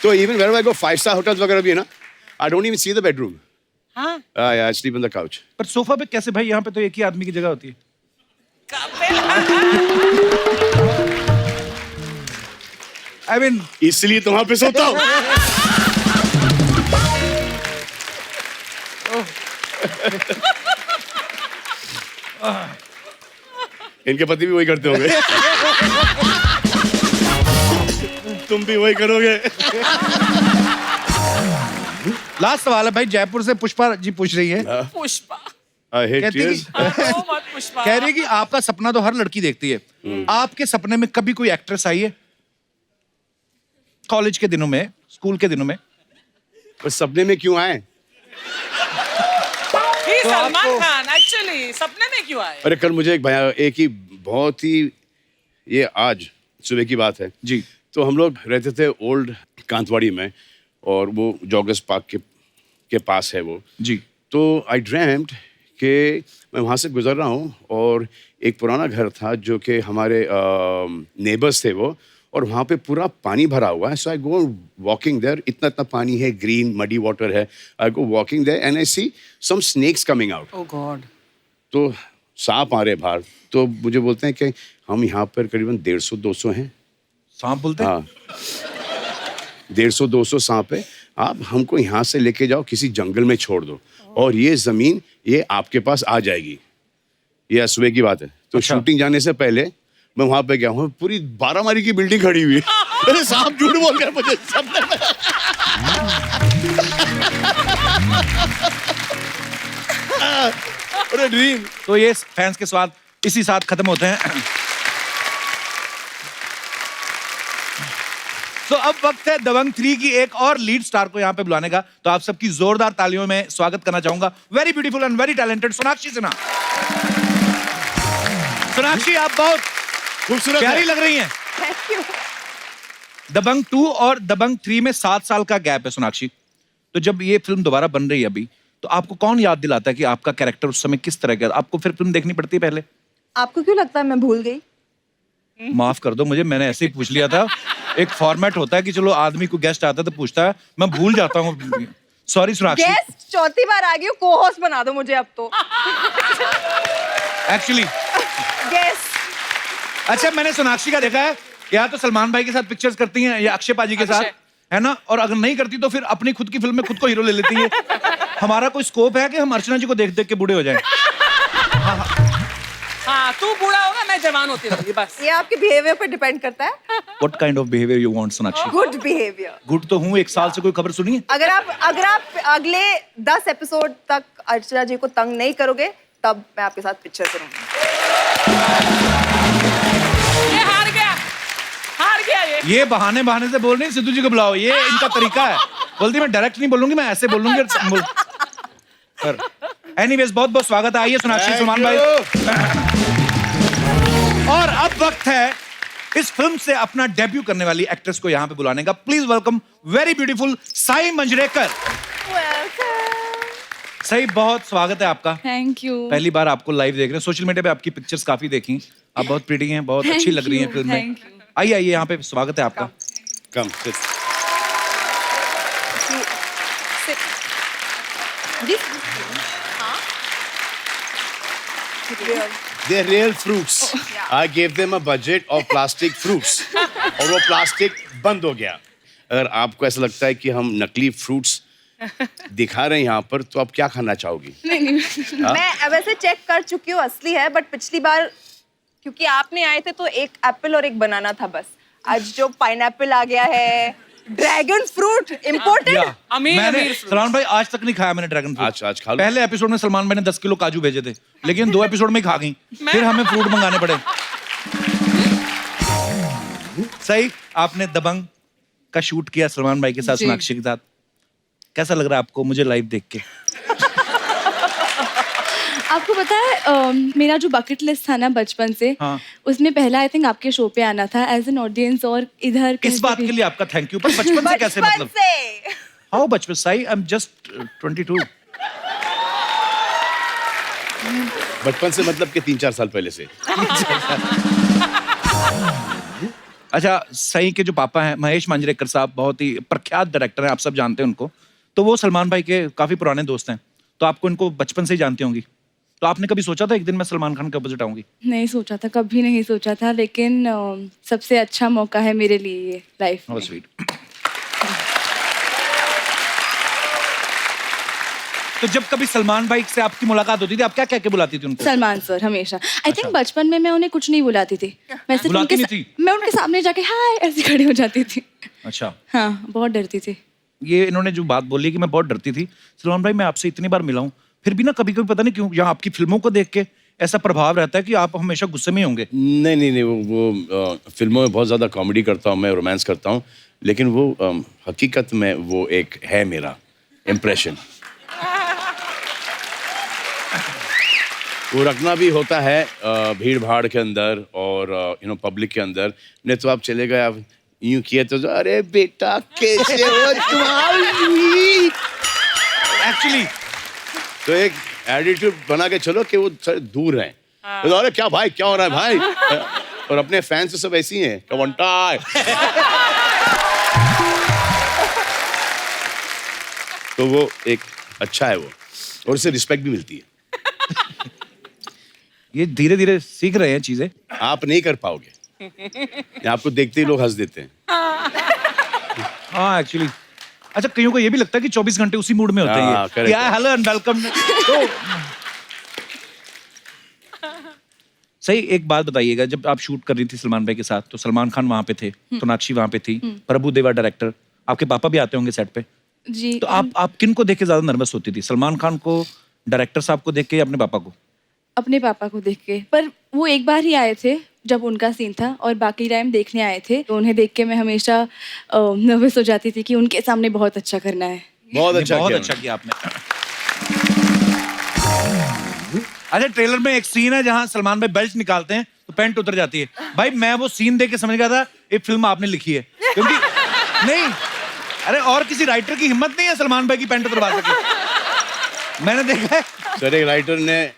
तो even whenever I go 5-star hotels वगैरह भी है ना, I don't even see the bedroom. हाँ? I sleep on the couch. पर सोफा पे कैसे भाई? यहाँ पे तो एक ही आदमी की जगह होती है। I mean, इसलिए तो वहां पे सोता हूँ। इनके पति भी वही करते होंगे। तुम भी वही करोगे। लास्ट सवाल है भाई, जयपुर से पुष्पा जी पूछ रही है। पुष्पा I hate कहती tears. ओ मत पुष्पा कह रही है कि आपका सपना तो हर लड़की देखती है, आपके सपने में कभी कोई एक्ट्रेस आई है? कॉलेज के दिनों में, स्कूल के दिनों में? बस सपने में क्यों आए? ही तो सलमान आपको- खान एक्चुअली सपने में क्यों आए? अरे कल मुझे एक ही बहुत ही, ये आज सुबह की बात है जी। तो हम लोग रहते थे ओल्ड कांतवाड़ी में, और वो जॉगर्स पार्क के पास है वो। जी। तो आई ड्रीम्ड कि मैं वहाँ से गुजर रहा हूँ और एक पुराना घर था जो कि हमारे नेबर्स थे वो, और वहाँ पे पूरा पानी भरा हुआ है। सो आई गो वॉकिंग देयर, इतना इतना पानी है, ग्रीन मडी वाटर है। I go walking there and I see some snakes coming out. Oh God. तो सांप आ रहे बाहर, तो मुझे बोलते हैं कि हम यहाँ पर करीबन 150-200 हैं। सांप बोलते हैं? हाँ, 150-200 सांप है, आप हमको यहाँ से लेके जाओ, किसी जंगल में छोड़ दो, और ये जमीन ये आपके पास आ जाएगी। ये सुबह की बात है। तो अच्छा। शूटिंग जाने से पहले मैं वहां पे गया हूँ, पूरी 12 मारी की बिल्डिंग खड़ी हुई है। अरे सांप झूठ बोल गया मुझे सपने में। अरे ड्रीम। तो ये फैंस के स्वाद इसी साथ खत्म होते हैं। तो अब वक्त है दबंग 3 की एक और लीड स्टार को यहाँ पे बुलाने का। तो आप सबकी जोरदार तालियों में स्वागत करना चाहूंगा very beautiful and very talented Sonakshi Sinha. Sonakshi, आप बहुत खूबसूरत प्यारी है। लग रही हैं। दबंग 2 और दबंग 3 में 7 साल का गैप है सोनाक्षी। तो जब ये फिल्म दोबारा बन रही है अभी, तो आपको कौन याद दिलाता है कि आपका कैरेक्टर उस समय किस तरह का? आपको फिर फिल्म देखनी पड़ती है पहले? आपको क्यों लगता है मैं भूल गई? माफ कर दो मुझे, मैंने ऐसे ही पूछ लिया था। एक फॉर्मेट होता है कि चलो आदमी को गेस्ट आता है तो पूछता है, मैं भूल जाता हूँ। सॉरी सोनाक्षी। गेस्ट चौथी बार आ गई हूँ, को होस्ट बना दो मुझे अब तो। Actually guest. अच्छा, मैंने सोनाक्षी का देखा है, या तो सलमान भाई के साथ पिक्चर्स करती हैं या अक्षय पाजी के साथ, है ना? और अगर नहीं करती तो फिर अपनी खुद की फिल्म में खुद को हीरो ले लेती है। हमारा कोई स्कोप है कि हम अर्चना जी को देख देख के बूढ़े हो जाएं? हाँ, तू बूढ़ा होगा, मैं जवान होती रहूंगी बस। ये आपके बिहेवियर पर डिपेंड करता है। What kind of behavior you want, Sonakshi? Good behaviour. Good तो हूँ, 1 साल से कोई खबर सुनी है? अगर आप अगले 10 एपिसोड तक अर्चना जी को तंग नहीं करोगे, तब मैं आपके साथ पिक्चर करूंगी। ये हार गया ये। ये बहाने से बोल रही है, सिद्धू जी को बुलाओ, ये इनका तरीका है। बोलती मैं डायरेक्ट नहीं बोलूंगी, मैं ऐसे बोलूंगी। एनीवेज, बहुत बहुत स्वागत है। आइए सोनाक्षी, सलमान भाई। और अब वक्त है इस फिल्म से अपना डेब्यू करने वाली एक्ट्रेस को यहाँ पे बुलाने का। Please welcome very beautiful Sai Manjrekar. सही, बहुत स्वागत है आपका। Thank you. पहली बार आपको लाइव देख रहे हैं, सोशल मीडिया पे आपकी पिक्चर्स काफी देखी, आप बहुत प्रीटी हैं, बहुत अच्छी लग रही हैं फिल्म में। thank you. आइए आइए, यहाँ पे स्वागत है आपका। कम sit. They're real fruits. I gave them a budget of plastic fruits. और वो प्लास्टिक बंद हो गया। अगर आपको ऐसा लगता है कि हम नकली फ्रूट्स दिखा रहे हैं यहाँ पर, तो आप क्या खाना चाहोगी? मैं वैसे चेक कर चुकी हूँ, असली है, बट पिछली बार क्योंकि आपने आए थे तो एक एप्पल और एक बनाना था बस। आज जो पाइनएप्पल आ गया है, ड्रैगन फ्रूट इम्पोर्टेड। मैंने सलमान भाई आज तक नहीं खाया मैंने ड्रैगन फ्रूट। आज खा लो। पहले एपिसोड में सलमान भाई ने 10 किलो काजू भेजे थे, लेकिन 2 एपिसोड में ही खा गई, फिर हमें फ्रूट मंगाने पड़े। सही, आपने दबंग का शूट किया सलमान भाई के साथ, सोनाक्षी के साथ। कैसा लग रहा है आपको मुझे लाइव देख के? आपको पता है मेरा जो बकेट लिस्ट था ना बचपन से, हाँ। उसमें पहला आई थिंक आपके शो पे आना था एज एन ऑडियंस। और इधर इस बात के लिए आपका थैंक यू। पर बचपन से कैसे, मतलब हाउ बचपन? Sai, I am just 22। बचपन से मतलब कि 3-4 साल पहले से। अच्छा, सई के जो पापा हैं महेश मांजरेकर साहब, बहुत ही प्रख्यात डायरेक्टर हैं, आप सब जानते हैं उनको। तो वो सलमान भाई के काफी पुराने दोस्त हैं, तो आपको इनको बचपन से ही जानती होंगी। तो आपने कभी सोचा था एक दिन मैं सलमान खान के अपोजिट आऊंगी? नहीं सोचा था, कभी नहीं सोचा था, लेकिन सबसे अच्छा मौका है मेरे लिए ये लाइफ में। स्वीट। तो जब कभी सलमान भाई से आपकी मुलाकात होती थी, आप क्या कह के बुलाती थी उनको? सलमान सर हमेशा। आई थिंक बचपन में मैं उन्हें कुछ नहीं बुलाती थी, मैं सिर्फ बुलाती उनके नहीं थी? मैं उनके सामने जाके हाय ऐसे खड़ी हो जाती थी। अच्छा, हाँ, बहुत डरती थी। ये इन्होंने जो बात बोली कि मैं बहुत डरती थी, सलमान भाई मैं आपसे इतनी बार मिला हूँ, फिर भी ना कभी कभी पता नहीं क्यों यहाँ आपकी फिल्मों को देख के ऐसा प्रभाव रहता है कि आप हमेशा गुस्से में ही होंगे। नहीं, वो फिल्मों में बहुत ज़्यादा कॉमेडी करता हूँ मैं, रोमांस करता हूँ, लेकिन वो हकीकत में वो एक है मेरा इम्प्रेशन। वो रखना भी होता है भीड़ भाड़ के अंदर और पब्लिक के अंदर। नहीं तो आप चले गए, आप यूं किए तो अरे बेटा कैसे हो तुम्हारी, एक्चुअली तो एक एटीट्यूड बना के चलो कि वो थोड़े दूर हैं। तो अरे क्या भाई, क्या हो रहा है भाई, और अपने फैंस तो सब ऐसी हैं क्या वंटा है। तो वो एक अच्छा है वो, और उससे रिस्पेक्ट भी मिलती है। ये धीरे धीरे सीख रहे हैं चीजें। आप नहीं कर पाओगे, आपको देखते ही लोग हंस देते हैं। हाँ एक्चुअली, अच्छा कईयों को ये भी लगता है कि 24 घंटे उसी मूड में होते हाँ, हैं। correct, या हेलो एंड वेलकम। तो सही, एक बात बताइएगा, जब आप शूट कर रही थी सलमान भाई के साथ, तो सलमान खान वहां पे थे, सोनाक्षी वहां पे थी, प्रभु देवा डायरेक्टर, आपके पापा भी आते होंगे सेट पे। जी। तो आप किन को देख के ज्यादा नर्वस होती थी, सलमान खान को, डायरेक्टर साहब को देख के, या अपने पापा को? अपने पापा को देख के, पर वो एक बार ही आए थे जब उनका सीन था, और बाकी टाइम देखने आए थे, तो उन्हें देख के मैं हमेशा नर्वस हो जाती थी कि उनके सामने बहुत अच्छा करना है। बहुत अच्छा किया आपने। अच्छा, ट्रेलर में एक सीन है जहां सलमान भाई बेल्ट निकालते हैं तो पैंट उतर जाती है। भाई मैं वो सीन देख के समझ गया था ये फिल्म आपने लिखी है, क्योंकि नहीं, अरे और किसी राइटर की हिम्मत नहीं है सलमान भाई की पैंट उतरवा सके। मैंने देखा है सर, एक राइटर ने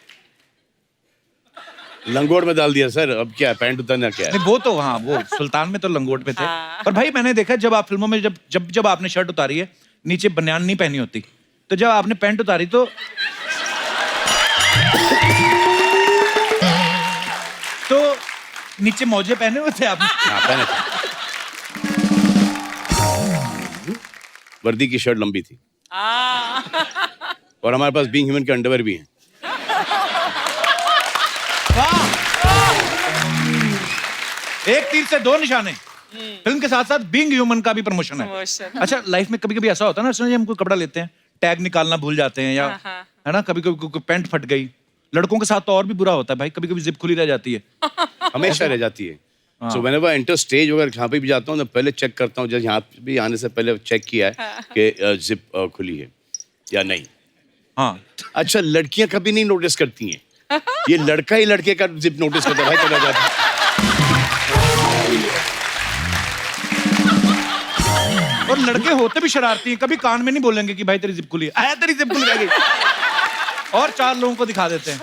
लंगोट में डाल दिया सर, अब क्या है, पैंट उतरना क्या है। नहीं, वो तो हाँ, वो सुल्तान में तो लंगोट पे थे। पर भाई मैंने देखा जब आप फिल्मों में जब आपने शर्ट उतारी है, नीचे बनियान नहीं पहनी होती, तो जब आपने पैंट उतारी तो नीचे मौजे पहने हुए थे आपने? हाँ, पहने थे। वर्दी की शर्ट लंबी थी, और हमारे पास बीइंग ह्यूमन के अंडरवेयर भी हैं। एक तीर से दो निशाने। फिल्म के साथ साथ बीइंग ह्यूमन का भी प्रमोशन है। अच्छा, लाइफ में कभी कभी ऐसा होता है ना, सुनिए हम कोई कपड़ा लेते हैं, टैग निकालना भूल जाते हैं, या है ना, कभी कभी पैंट फट गई। लड़कों के साथ तो और भी बुरा होता है भाई, कभी कभी जिप खुली रह जाती है। हमेशा रह जाती है। So whenever I enter stage, अगर यहाँ पे भी जाता हूँ तो पहले चेक करता हूँ, जब यहाँ भी आने से पहले चेक किया है कि जिप खुली है या नहीं। हाँ, अच्छा, लड़कियां कभी नहीं नोटिस करती हैं, ये लड़का ही लड़के का जिप नोटिस करता है भाई, चला जाता है। और लड़के होते भी शरारती हैं, कभी कान में नहीं बोलेंगे कि भाई तेरी जिप खुली है, आया तेरी जिप खुली रह गई, और 4 लोगों को दिखा देते हैं।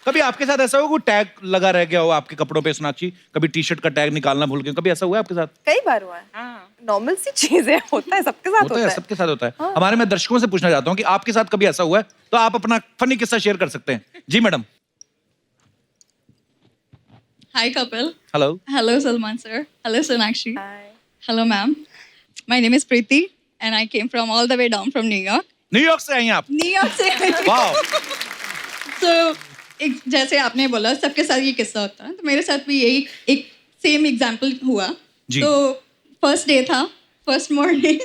कभी आपके साथ ऐसा हुआ कोई टैग लगा रह गया हो आपके कपड़ों पे, सोनाक्षी, कभी टी शर्ट का टैग निकालना भूल गए, कभी ऐसा हुआ आपके साथ? कई बार हुआ है, नॉर्मल सी चीज है, होता है, सबके साथ होता है। सबके साथ होता है। हमारे मैं दर्शकों से पूछना चाहता हूँ कि आपके साथ कभी ऐसा हुआ है, तो आप अपना फनी किस्सा शेयर कर सकते हैं। जी madam. Hi, Kapil. Hello. Hello, Salman sir. Hello, Sonakshi. Hi. Hello, ma'am. My name is Preeti, and I came from all the way down from New York. New York से आई हैं आप? न्यूयॉर्क से। Wow. So, एक जैसे आपने बोला सबके साथ ये किस्सा होता है, तो मेरे साथ भी यही एक सेम एग्जाम्पल हुआ। जी। तो फर्स्ट डे था, first morning,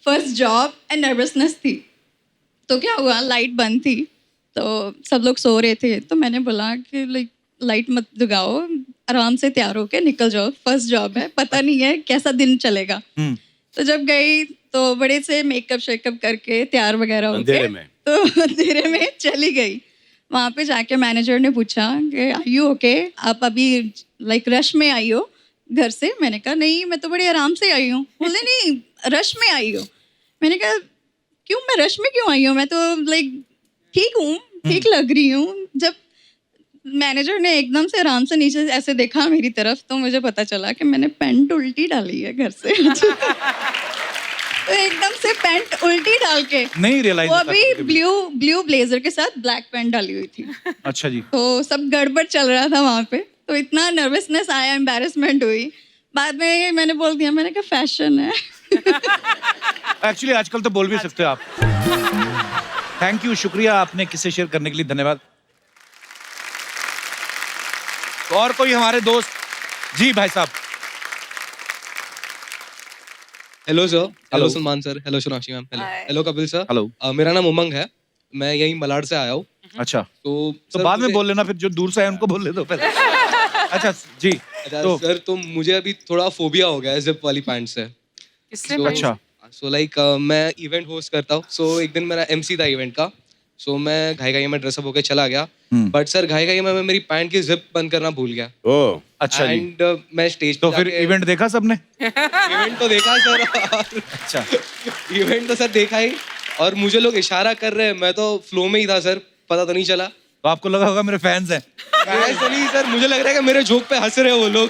first job and nervousness थी। तो क्या हुआ, लाइट बंद थी, तो सब लोग सो रहे थे, तो मैंने बोला कि लाइट मत जगाओ, आराम से तैयार होके निकल जाओ, फर्स्ट जॉब है, पता नहीं है कैसा दिन चलेगा। तो जब गई तो बड़े से मेकअप शेकअप करके तैयार वगैरह होके तो अंधेरे में चली गई। वहाँ पे जाके मैनेजर ने पूछा कि आर यू ओके, आप अभी लाइक रश में आई हो घर से? मैंने कहा नहीं, मैं तो बड़ी आराम से आई हूँ। बोले नहीं, रश में आई हो। मैंने कहा क्यों, मैं रश में क्यों आई हूँ, मैं तो लाइक ठीक हूँ, ठीक लग रही हूँ। जब मैनेजर ने एकदम से आराम से नीचे ऐसे देखा मेरी तरफ, तो मुझे पता चला कि मैंने पैंट उल्टी डाली है घर से। तो एकदम से पैंट उल्टी डाल के नहीं रियलाइज, वो अभी ब्लू ब्लेजर के साथ ब्लैक पैंट डाली हुई थी। अच्छा जी। तो सब गड़बड़ चल रहा था वहाँ पे, तो इतना नर्वसनेस आया, एम्बैरेसमेंट हुई। बाद में मैंने बोल दिया, मैंने कहा फैशन है। एक्चुअली आजकल तो बोल भी सकते हो आप। थैंक यू, शुक्रिया आपने किस्से शेयर करने के लिए, धन्यवाद। तो और कोई हमारे दोस्त? जी भाई साहब। Hello sir. Hello. Hello Salman sir. Hello Sonakshi ma'am. Hello. Hi. Hello Kapil sir. Hello. मेरा नाम उमंग है, मैं यहीं मलाड से आया हूँ। अच्छा, तो तो बाद में बोल लेना, फिर जो दूर से आए उनको बोल ले दो पहले। अच्छा जी। अच्छा तो सर, तो मुझे अभी थोड़ा फोबिया हो गया है जिप वाली पैंट से। किससे So- अच्छा। सो लाइक मैं इवेंट होस्ट करता हूँ, सो एक दिन मेरा MC था इवेंट का, सो मैं घाई में ड्रेसअप होकर चला गया, बट सर घाई में मैं मेरी पैंट की जिप बंद करना भूल गया। ओह अच्छा जी। एंड मैं स्टेज तो फिर इवेंट देखा सबने? इवेंट तो देखा सर। अच्छा। इवेंट तो सर देखा ही, और मुझे लोग इशारा कर रहे हैं, मैं तो फ्लो में ही था सर, पता तो नहीं चला। तो आपको लगा होगा मेरे फैंस हैं। ऐसा नहीं सर, मुझे लग रहा है कि मेरे जोक पे हंस रहे हैं वो लोग,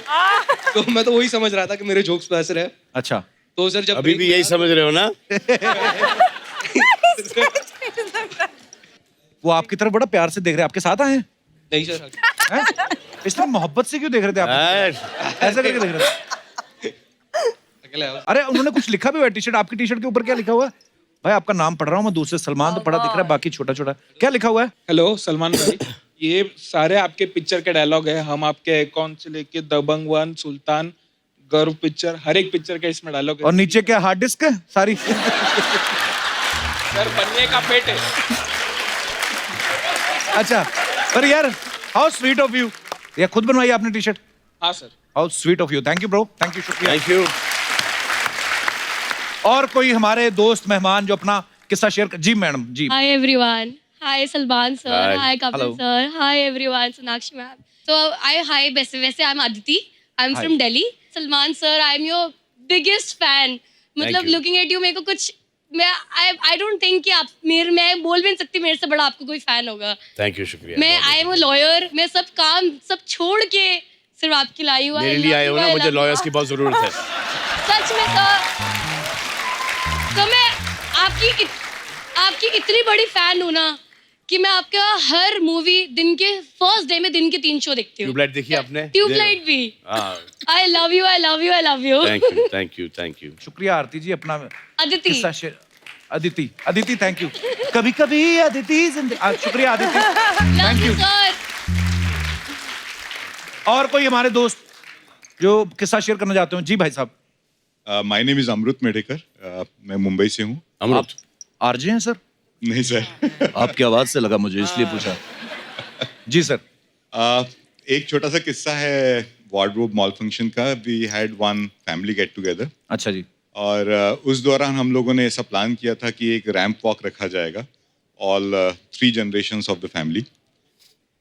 तो मैं तो वही समझ रहा था कि मेरे जोक्स पे हंस रहे हैं। अच्छा। तो सर जब अभी भी यही समझ रहे हो ना? वो आपकी तरफ बड़ा प्यार से देख रहे हैं, आपके साथ आए हैं? नहीं सर। हैं? इस तरह मोहब्बत से क्यों देख रहे थे आप? ऐसे करके देख रहे थे? अकेले आओ। अरे उन्होंने कुछ लिखा भी हुआ है टी-शर्ट, आपकी टी-शर्ट के ऊपर क्या लिखा हुआ है? भाई आपका नाम पढ़ रहा हूँ मैं, दूसरे सलमान तो पढ़ा दिख रहा है, बाकी छोटा छोटा क्या लिखा हुआ है? हेलो सलमान भाई, ये सारे आपके पिक्चर के डायलॉग है। हम आपके अकाउंट से लेके दबंग 1, सुल्तान, गर्व पिक्चर, हर एक पिक्चर का इसमें डायलॉग है। और नीचे क्या हार्ड डिस्क है सारी? सर बनने का पेट है। अच्छा, पर यार हाउ स्वीट ऑफ यू। ये खुद बनवाई आपने टी-शर्ट? हाँ sir. How sweet of you, thank you bro, thank you, शुक्रिया। Thank you. और कोई हमारे दोस्त मेहमान जो अपना किस्सा शेयर कर? जी मैडम जी। Hi everyone. Hi Salman sir. Hi. Hi Kapil Hello. sir. Hi everyone. Sonakshi ma'am. So hi वैसे I'm Aditi. I'm Hi. from Delhi. Salman sir, I'm your biggest fan. मतलब you. looking at you मेरे को कुछ I don't think कि आप मैं बोल भी नहीं सकती मेरे से बड़ा आपको कोई फैन होगा। थैंक यू, शुक्रिया। मैं I am a lawyer. मैं सब काम सब छोड़ के सिर्फ आपके लिए आई हूँ। मेरे लिए आए हो ना, मुझे लॉयर्स की बहुत जरूरत है। सच में तो मैं आपकी इतनी बड़ी फैन हूँ ना कि मैं आपका हर मूवी दिन के फर्स्ट डे में दिन के 3 शो देखती हूँ। ट्यूबलाइट देखी आपने? ट्यूबलाइट भी। हाँ। I love you, I love you, I love you. Thank you, thank you, thank you. शुक्रिया आरती जी, अपना अदिति। किस्सा शेयर। Aditi thank you. कभी कभी अदिति शुक्रिया Aditi, love thank you you. Sir. और कोई हमारे दोस्त जो किस्सा शेयर करना चाहते हो? जी भाई साहब। My name is Amrit Medhekar, मैं मुंबई से हूँ। अमृत आरजे हैं सर? नहीं सर। आपकी आवाज से लगा मुझे, इसलिए पूछा। जी सर। एक छोटा सा किस्सा है वार्डरोब मॉल फंक्शन का। We had one family get together. अच्छा जी। और उस दौरान हम लोगों ने ऐसा प्लान किया था कि एक रैंप वॉक रखा जाएगा, all 3 generations of the family.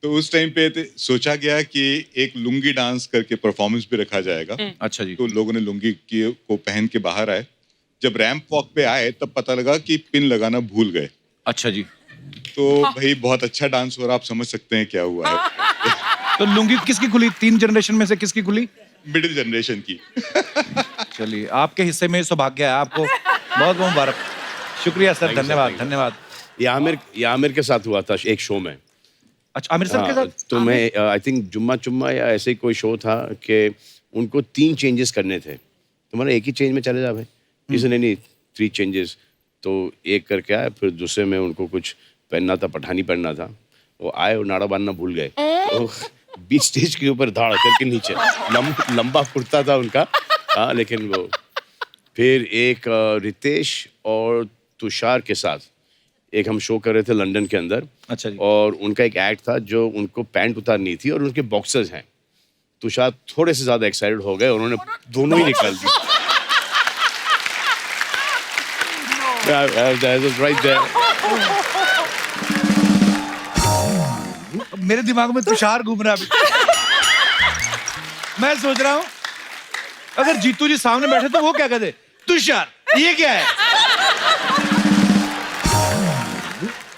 तो उस टाइम पे सोचा गया कि एक लुंगी डांस करके परफॉर्मेंस भी रखा जाएगा। अच्छा जी। तो लोगों ने लुंगी को पहन के बाहर आए। जब रैंप वॉक पे आए तब पता लगा कि पिन लगाना भूल गए। अच्छा जी। तो भाई बहुत अच्छा डांस हो रहा, आप समझ सकते हैं क्या हुआ है। तो लुंगी किसकी खुली? 3 जनरेशन में से किसकी खुली? मिडिल जनरेशन की। चलिए, आपके हिस्से में सौभाग्य है, आपको बहुत बहुत मुबारक। शुक्रिया सर, Thank you, sir, धन्यवाद thank you. धन्यवाद। ये आमिर के साथ हुआ था एक शो में। अच्छा, आमिर सर के हाँ, साथ? तो मैं आई थिंक जुम्मा चुम्मा या ऐसे ही कोई शो था कि उनको 3 चेंजेस करने थे। तुम्हारा एक ही चेंज में चले जा भाई। इसने नहीं 3 चेंजेस, तो एक करके आए, फिर दूसरे में उनको कुछ पहनना था, पठानी पहनना था। वो आए और नाड़ा बांधना भूल गए, तो बीच स्टेज के ऊपर धाड़ करके नीचे लंबा कुर्ता था उनका। हाँ, लेकिन वो फिर एक रितेश और तुषार के साथ एक हम शो कर रहे थे लंदन के अंदर। अच्छा जी। और उनका एक एक्ट था जो उनको पैंट उतारनी थी और उनके बॉक्सर्स हैं। तुषार थोड़े से ज्यादा एक्साइटेड हो गए, उन्होंने दोनों ही निकाल दी। right there. मेरे दिमाग में तुषार घूम रहा है अभी। मैं सोच रहा हूँ अगर जीतू जी सामने बैठे तो वो क्या कहते? तुषार ये क्या है?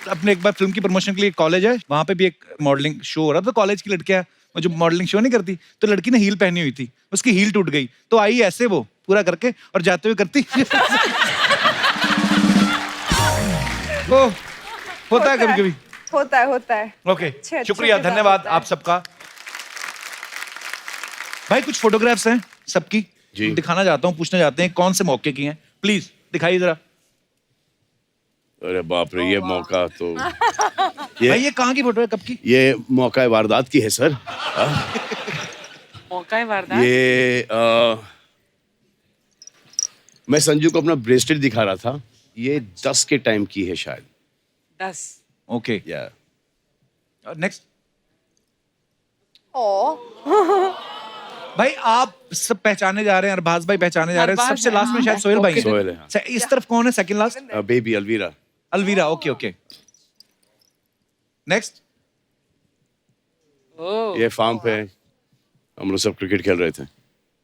अपने एक बार फिल्म की प्रमोशन के लिए कॉलेज है, वहां पे भी एक मॉडलिंग शो हो रहा था। तो कॉलेज की लड़कियां जो मॉडलिंग शो नहीं करती, तो लड़की ने हील पहनी हुई थी, उसकी हील टूट गई, तो आई ऐसे वो पूरा करके और जाते हुए करती। ओ, होता है कभी कभी। होता है। ओके, शुक्रिया, धन्यवाद आप सबका। भाई कुछ फोटोग्राफ्स हैं सबकी, जी दिखाना चाहता हूँ, पूछना चाहते हैं कौन से मौके की हैं, प्लीज दिखाइए जरा। अरे बाप रे, ये मौका तो भाई ये कहाँ की फोटो है, कब की? ये मौका वारदात की है सर। मौका है वारदात। ये मैं संजू को अपना ब्रेसलेट दिखा रहा था, ये 10 के टाइम की है शायद। 10। ओके, या नेक्स्ट। ओ भाई आप सब पहचाने जा रहे हैं, अरबाज भाई पहचाने जा रहे हैं, अरबाज सबसे है, लास्ट में शायद सोहेल भाई हैं। सोहेल है, हाँ। इस तरफ कौन है second last? Baby Alvira. Alvira, okay okay. Next. ये फार्म पे हम लोग सब क्रिकेट खेल रहे थे।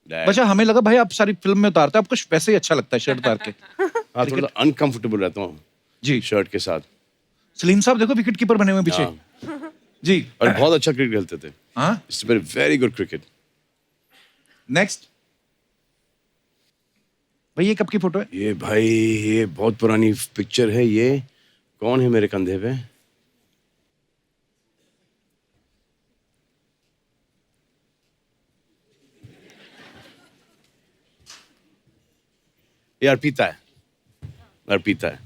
अच्छा, हमें लगा भाई आप सारी फिल्म में उतारते हैं, आपको वैसे ही अच्छा लगता है शर्ट उतार के। हाँ, थोड़ा अनकंफर्टेबल रहता हूँ जी शर्ट के साथ। सलीम साहब देखो विकेट कीपर बने हुए हैं पीछे। हाँ। जी, और बहुत अच्छा क्रिकेट खेलते थे। हाँ। It's very good cricket. Next. भाई ये कब की फोटो है? ये भाई ये बहुत पुरानी पिक्चर है। ये कौन है मेरे कंधे पे? ये अर्पिता है, अर्पिता है।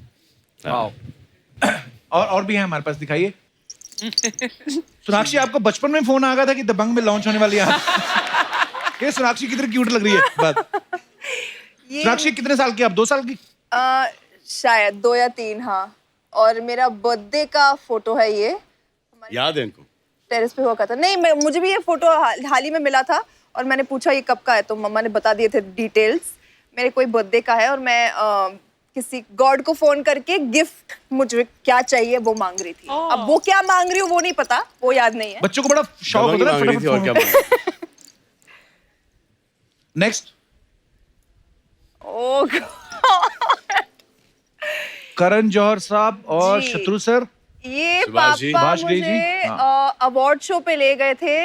और भी है हमारे पास, दिखाइए। सोनाक्षी, आपको बचपन में फोन आ गया था कि दबंग में लॉन्च होने वाली है? ये सोनाक्षी कितनी क्यूट लग रही है बात। सोनाक्षी कितने साल की आप? 2 साल की? शायद 2 या 3, हाँ। और मेरा बर्थडे का फोटो है ये। याद है इनको? टेरेस पे हुआ था। नहीं, मुझे भी ये फोटो हाल ही में मिला था और मैंने पूछा ये कब का है, तो मम्मा ने बता दिए थे डिटेल्स। मेरे कोई बर्थडे का है और मैं किसी गॉड को फोन करके गिफ्ट मुझे क्या चाहिए वो मांग रही थी। अब वो क्या मांग रही हूँ वो नहीं पता, वो याद नहीं है। बच्चों को बड़ा शौक होता है फटाफट फोन करने। नेक्स्ट। ओह करण जौहर साहब और जी। शत्रु सर। ये सुभाष जी। पापा सुभाष जी, मुझे हाँ। अवार्ड शो पे ले गए थे।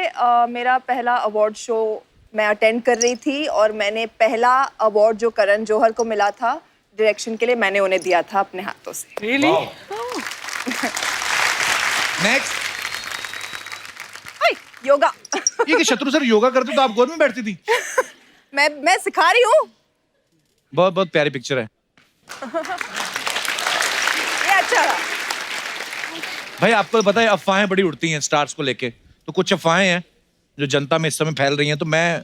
मेरा पहला अवार्ड शो मैं अटेंड कर रही थी और मैंने पहला अवार्ड जो करण जौहर को मिला था डायरेक्शन के लिए, मैंने उन्हें दिया था अपने हाथों से। Really? नेक्स्ट। योगा। ये कि शत्रु सर योगा करते तो आप गोद में बैठती थी? मैं सिखा रही हूँ। बहुत बहुत प्यारी पिक्चर है। ये अच्छा था। भाई आपको पता है अफवाहें बड़ी उड़ती हैं स्टार्स को लेके, तो कुछ अफवाहें हैं जो जनता में इस समय फैल रही हैं, तो मैं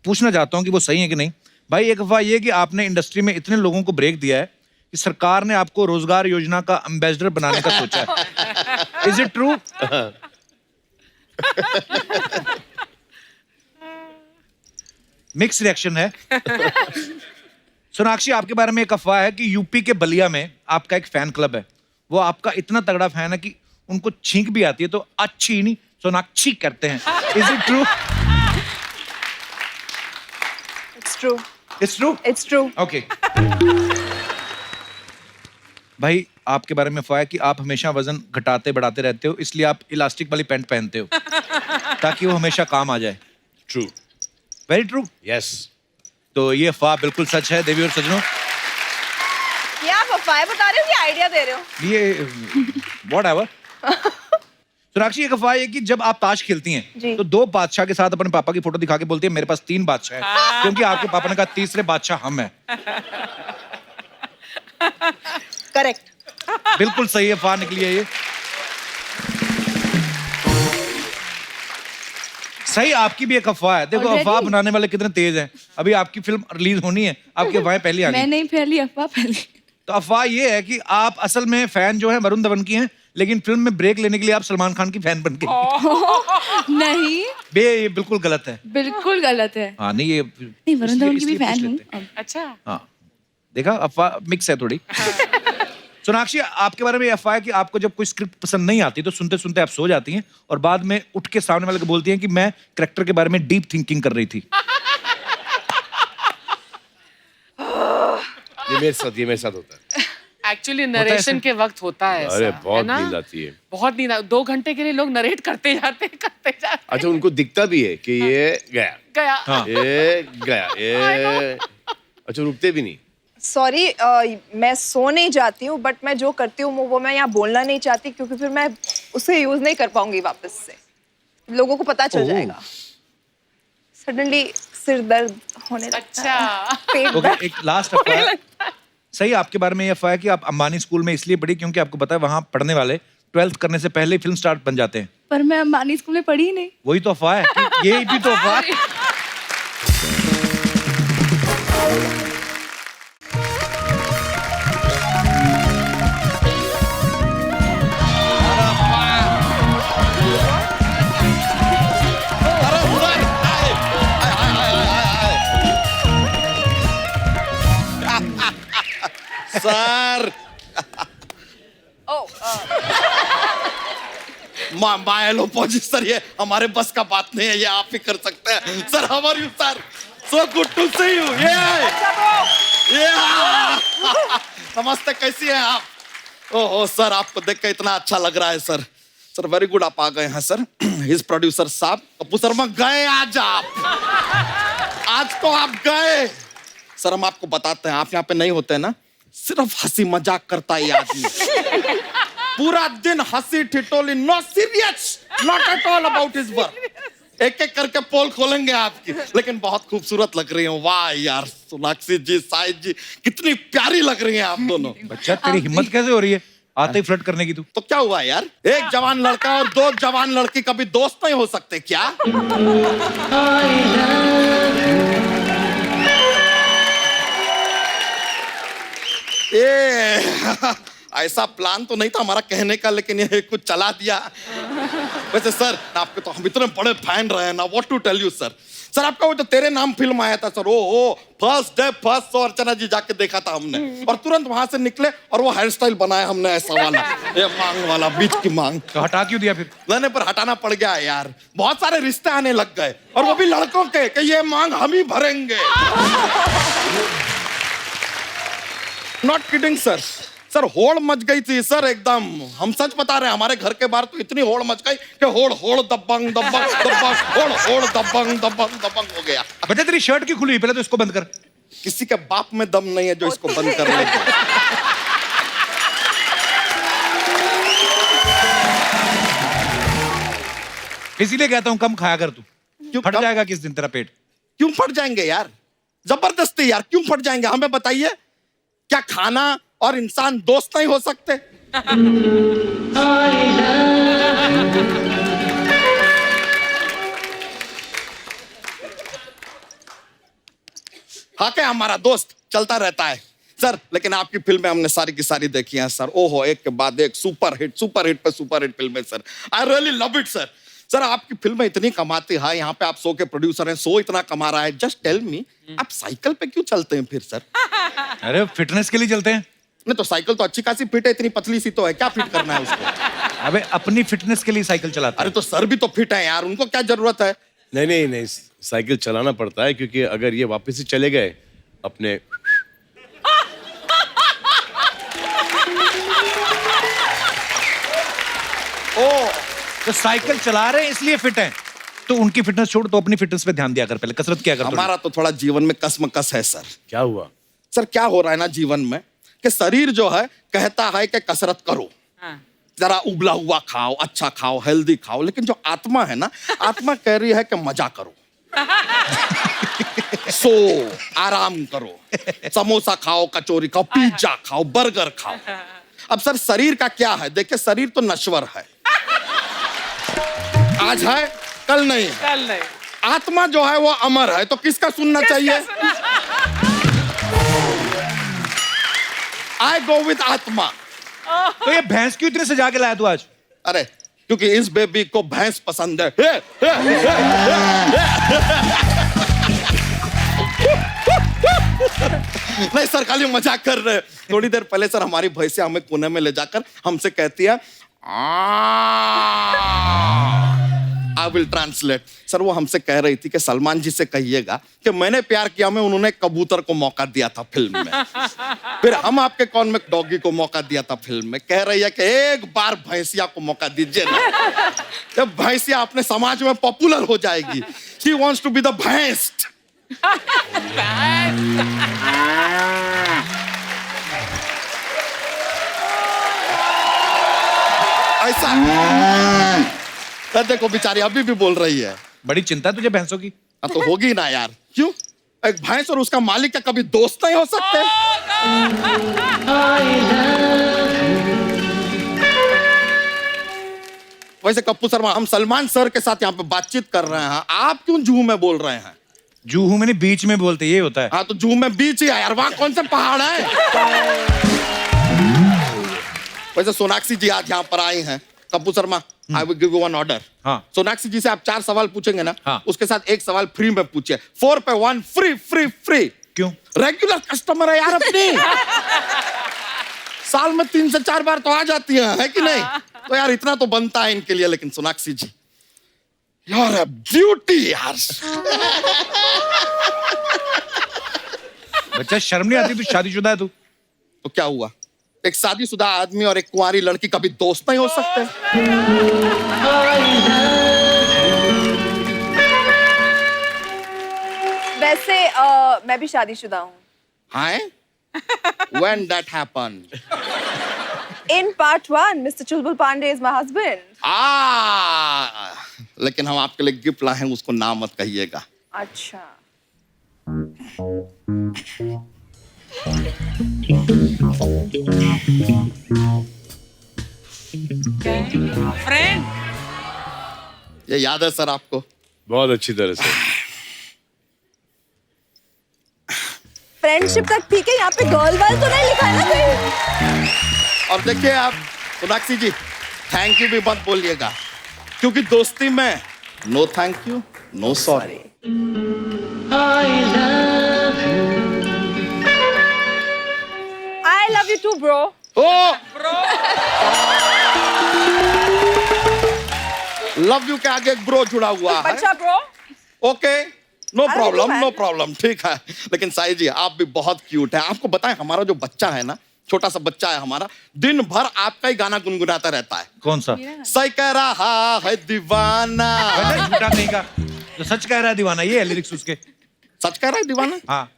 पूछना चाहता हूं कि वो सही है कि नहीं। भाई एक अफवाह ये कि आपने इंडस्ट्री में इतने लोगों को ब्रेक दिया है कि सरकार ने आपको रोजगार योजना का एम्बेसडर बनाने का सोचा है। Is it true? Mix reaction है। सोनाक्षी, आपके बारे में एक अफवाह है कि यूपी के बलिया में आपका एक फैन क्लब है। वो आपका इतना तगड़ा फैन है कि उनको छींक भी आती है तो अच्छी नहीं सोनाक्षी करते हैं। Is it true? It's true. It's true? It's true. Okay. भाई आपके बारे में अफवाह है कि आप हमेशा वजन घटाते बढ़ाते रहते हो, इसलिए आप इलास्टिक वाली पैंट पहनते हो ताकि वो हमेशा काम आ जाए। ट्रू। Very true. यस। तो ये अफवाह बिल्कुल सच है देवी और सजनों। ये आप अफवाह बता रहे हो कि आइडिया दे रहे हो? ये व्हाटएवर। सोनाक्षी, एक अफवाह है कि जब आप ताश खेलती हैं तो 2 बादशाह के साथ अपने पापा की फोटो दिखा के बोलती है मेरे पास 3 बादशाह हैं, क्योंकि आपके पापा ने कहा तीसरे बादशाह हम हैं। करेक्ट। बिल्कुल सही अफवाह निकली है ये। सही, आपकी भी एक अफवाह है। देखो Already? अफवाह बनाने वाले कितने तेज हैं। अभी आपकी फिल्म रिलीज होनी है, आपकी अफवाहें पहले आ मैं गई। नहीं फैली अफवाह फैली। तो अफवाह ये है कि आप असल में फैन जो है वरुण धवन की हैं, लेकिन फिल्म में ब्रेक लेने के लिए आप सलमान खान की फैन बन गई। नहीं, ये बिल्कुल गलत है। बिल्कुल गलत है। हाँ नहीं, ये नहीं, वरुण धवन की भी इसलिए फैन पूछ हूँ लेते हैं। अब। अच्छा। हाँ देखा, अफवाह मिक्स है थोड़ी। सोनाक्षी, आपके बारे में अफवाह है कि आपको जब कोई स्क्रिप्ट पसंद नहीं आती तो सुनते सुनते आप सो जाती हैं और बाद में उठ के सामने वाले को बोलती हैं कि मैं कैरेक्टर के बारे में डीप थिंकिंग कर रही थी। ये मेरे साथ होता है। एक्चुअली नरेशन के वक्त होता है ऐसा, अरे है बहुत ना? नींद आती है। बहुत नींद 2 घंटे के लिए लोग नरेट करते जाते। अच्छा, उनको दिखता भी है कि ये गया, गया। हाँ। ये गया, ये अच्छा रुकते भी नहीं। सॉरी, मैं सो नहीं जाती हूँ, बट मैं जो करती हूँ वो मैं यहाँ बोलना नहीं चाहती, क्योंकि फिर मैं उसे यूज नहीं कर पाऊंगी वापस से, लोगों को पता चल जाएगा। सडनली सिर दर्द होने लगता है, पेट ओके, दर्द। एक लास्ट अफवाह। सही आपके बारे में ये अफवाह है कि आप अंबानी स्कूल में इसलिए पढ़ी क्योंकि आपको पता है वहां पढ़ने वाले 12th करने से पहले ही फिल्म स्टार बन जाते हैं। पर मैं अंबानी स्कूल में पढ़ी ही नहीं। वही तो अफवाह है कि ये भी तो अफवाह है। सर माया लो पहुंची सर, ये हमारे बस का बात नहीं है, ये आप ही कर सकते हैं sir. How are you sir? So good to see you. ये नमस्ते, कैसी हैं आप? ओहो सर, आपको देख के इतना अच्छा लग रहा है सर। सर वेरी गुड, आप आ गए हैं सर। हिज प्रोड्यूसर साहब कपूर शर्मा गए आज, आज तो आप गए सर। हम आपको बताते हैं, आप यहाँ पे नहीं होते ना, सिर्फ हंसी मजाक करता है ये आदमी। पूरा दिन हंसी ठिठोली, no serious, not at all about his work. एक एक करके पोल खोलेंगे आपकी, लेकिन बहुत खूबसूरत लग रही हैं। वाह यार, सोनाक्षी जी, साहिद जी, कितनी प्यारी लग रही हैं आप दोनों। बच्चा तेरी हिम्मत कैसे हो रही है आते ही फ्लर्ट करने की? तू तो क्या हुआ यार, एक जवान लड़का और दो जवान लड़की कभी दोस्त नहीं हो सकते क्या? ऐसा प्लान तो नहीं था हमारा कहने का, लेकिन ये कुछ चला दिया। वैसे सर आपके तो हम इतने बड़े फैन रहे हैं ना, what to tell you sir. Sir आपका वो जो तेरे नाम फिल्म आया था सर, ओ first day first show Archana ji जाके देखा था हमने, और तुरंत वहां से निकले और वो हेयर स्टाइल बनाया हमने ऐसा वाला, ये मांग वाला, बीच की मांग। तो हटा क्यों दिया फिर? लेने पर हटाना पड़ गया यार, बहुत सारे रिश्ते आने लग गए, और वो भी लड़कों के कि ये मांग हम ही भरेंगे। Not kidding sir. सर होड़ मच गई थी सर एकदम, हम सच बता रहे हैं। हमारे घर के बाहर तो इतनी होड़ मच गई कि होड़ होड़ दबंग दबंग दबंग, होड़ होड़ दबंग दबंग दबंग हो गया। बच्चा तेरी शर्ट क्यों खुली? पहले तो इसको बंद कर। किसी के बाप में दम नहीं है जो इसको बंद कर ले। इसीलिए कहता हूँ कम खाया कर, तू क्यों फट जाएगा किस दिन तेरा पेट। क्यों फट जाएंगे यार, जबरदस्ती यार, क्यों फट जाएंगे? हमें बताइए, क्या खाना और इंसान दोस्त नहीं हो सकते? हाँ, क्या हमारा दोस्त चलता रहता है सर, लेकिन आपकी फिल्में हमने सारी की सारी देखी हैं सर। ओहो, एक के बाद एक सुपर हिट पे सुपर हिट फिल्में sir. I really love it sir. Sir आपकी फिल्में इतनी कमाती है, यहाँ पे आप शो के प्रोड्यूसर हैं, शो इतना कमा रहा है। जस्ट टेल मी, आप साइकिल पे क्यों चलते हैं फिर सर? अरे फिटनेस के लिए चलते हैं। नहीं तो साइकिल तो अच्छी खासी फिट है, इतनी पतली सी तो है, क्या फिट करना है उसको? अबे अपनी फिटनेस के लिए साइकिल चलाते हैं। अरे तो सर भी तो फिट है यार, उनको क्या जरूरत है? नहीं, साइकिल चलाना पड़ता है, क्योंकि अगर ये वापस ही चले गए अपने तो साइकिल चला रहे हैं इसलिए फिट हैं, तो उनकी फिटनेस छोड़, तो अपनी फिटनेस पे ध्यान दिया कर, पहले कसरत किया कर। हमारा तो थोड़ा जीवन में कसमकस है सर। क्या हुआ सर? क्या हो रहा है ना जीवन में कि शरीर जो है कहता है कि कसरत करो, जरा उबला हुआ खाओ, अच्छा खाओ, हेल्दी खाओ, लेकिन जो आत्मा है ना, आत्मा कह रही है कि मजा करो, सो आराम करो, समोसा खाओ, कचौरी खाओ, पिज्जा खाओ, बर्गर खाओ। अब सर शरीर का क्या है? देखिए शरीर तो नश्वर है, आज है कल नहीं है। कल नहीं। आत्मा जो है वो अमर है, तो किसका सुनना चाहिए? आई गो विद आत्मा। तो ये भैंस क्यों इतने सजा के लाया तू आज? अरे क्योंकि इस बेबी को भैंस पसंद है। नहीं सर, खाली मजाक कर रहे हैं। थोड़ी देर पहले सर हमारी भैंसिया हमें कोने में ले जाकर हमसे कहती है, आई विल ट्रांसलेट। सर वो हमसे कह रही थी कि सलमान जी से कहिएगा कि मैंने प्यार किया में उन्होंने कबूतर को मौका दिया था फिल्म में, फिर हम आपके कौन में डॉगी को मौका दिया था फिल्म में। कह रही है कि एक बार भैंसिया को मौका दीजिए ना, जब भैंसिया अपने समाज में पॉपुलर हो जाएगी। She wants to be the भैंस। ऐसा देखो बेचारी अभी भी बोल रही है। बड़ी चिंता है तुझे भैंसों की? तो होगी ना यार, क्यों? एक भैंस और उसका मालिक क्या कभी दोस्त नहीं हो सकते? वैसे कप्पू शर्मा, हम सलमान सर के साथ यहाँ पे बातचीत कर रहे हैं, आप क्यों जूहू में बोल रहे हैं? जूहू में नहीं, बीच में बोलते, ये होता है। हाँ तो जूहू में बीच ही है यार, वहां कौन से पहाड़ है? वैसे सोनाक्षी जी आज यहाँ पर आई हैं। Kappu Sharma, I will give you one order. हाँ। सोनाक्षी जी से आप 4 सवाल पूछेंगे ना, हाँ। उसके साथ 1 सवाल फ्री में पूछिए। 4 पे 1 फ्री फ्री फ्री। क्यों? रेगुलर कस्टमर है यार अपनी। साल में 3 से 4 बार तो आ जाती है कि नहीं? तो यार इतना तो बनता है इनके लिए। लेकिन सोनाक्षी जी, यार ब्यूटी यार। बच्चा शर्म नहीं आती? तू शादीशुदा है तू? तो क्या हुआ, एक शादीशुदा आदमी और एक कुंवारी लड़की कभी दोस्त नहीं हो सकते? वैसे मैं भी शादीशुदा हूँ। हाँ? When that happened? In part 1, Mr. Chulbul Pandey is my husband. लेकिन हम आपके लिए गिफ्ट लाए हैं, उसको नाम मत कहिएगा। अच्छा। फ्रेंड, ये याद है सर आपको? बहुत अच्छी तरह से। फ्रेंडशिप तक ठीक है, यहाँ पे गर्ल वाल तो नहीं लिखा है ना कहीं? और देखिए आप सोनाक्षी जी, थैंक यू भी मत बोलिएगा, क्योंकि दोस्ती में no thank you no sorry. I love you too, bro. Love you के आगे एक ब्रो जुड़ा हुआ है। बच्चा ब्रो। ओके, नो अरे प्रॉब्लम, क्यों नो है? प्रॉब्लम, ठीक है। लेकिन साई जी, आप भी बहुत क्यूट है। आपको बताएं, हमारा जो बच्चा है ना, छोटा सा बच्चा है हमारा, दिन भर आपका ही गाना गुनगुनाता रहता है। कौन सा? सही कह रहा है दीवाना। बेटा झूठा नहीं का, जो सच कह रहा है दीवाना, ये है लिरिक्स उसके। सच कह रहा है दीवाना? हाँ।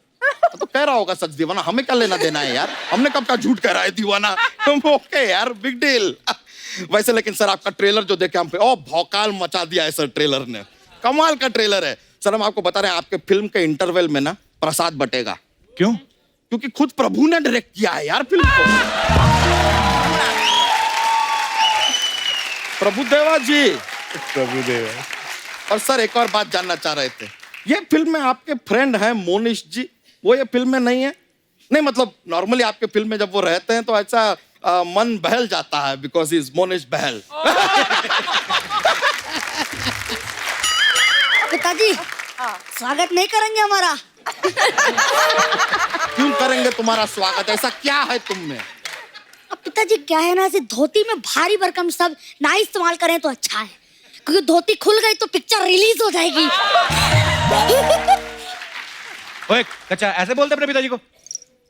तो कह रहा होगा सच दीवाना, हमें क्या लेना देना है यार? हमने कब का झूठ कह रहा है दीवाना? ओके यार, बिग डील। वैसे लेकिन सर आपका ट्रेलर जो देखे हम पे, भौकाल मचा दिया है सर ट्रेलर ने। कमाल का ट्रेलर है सर। हम आपको बता रहे हैं, आपके फिल्म के इंटरवल में ना प्रसाद बटेगा। क्यों? क्योंकि खुद प्रभु ने डायरेक्ट किया है यार फिल्म को। प्रभुदेवा जी। प्रभुदेवा। और सर एक और बात जानना चाह रहे थे, ये फिल्म में आपके फ्रेंड हैं मोनिश जी, वो ये फिल्म में नहीं है? नहीं मतलब नॉर्मली आपके फिल्म में जब वो रहते हैं तो ऐसा मन बहल जाता है, बिकॉज इज मोनिश बहल। पिताजी, स्वागत नहीं करेंगे हमारा? क्यों करेंगे तुम्हारा स्वागत? ऐसा क्या है तुम में? अब पिताजी क्या है ना, ऐसे धोती में भारी भरकम सब ना इस्तेमाल करें तो अच्छा है, क्योंकि धोती खुल गई तो पिक्चर रिलीज हो जाएगी। ओए कच्चा, ऐसे बोलते अपने पिताजी को?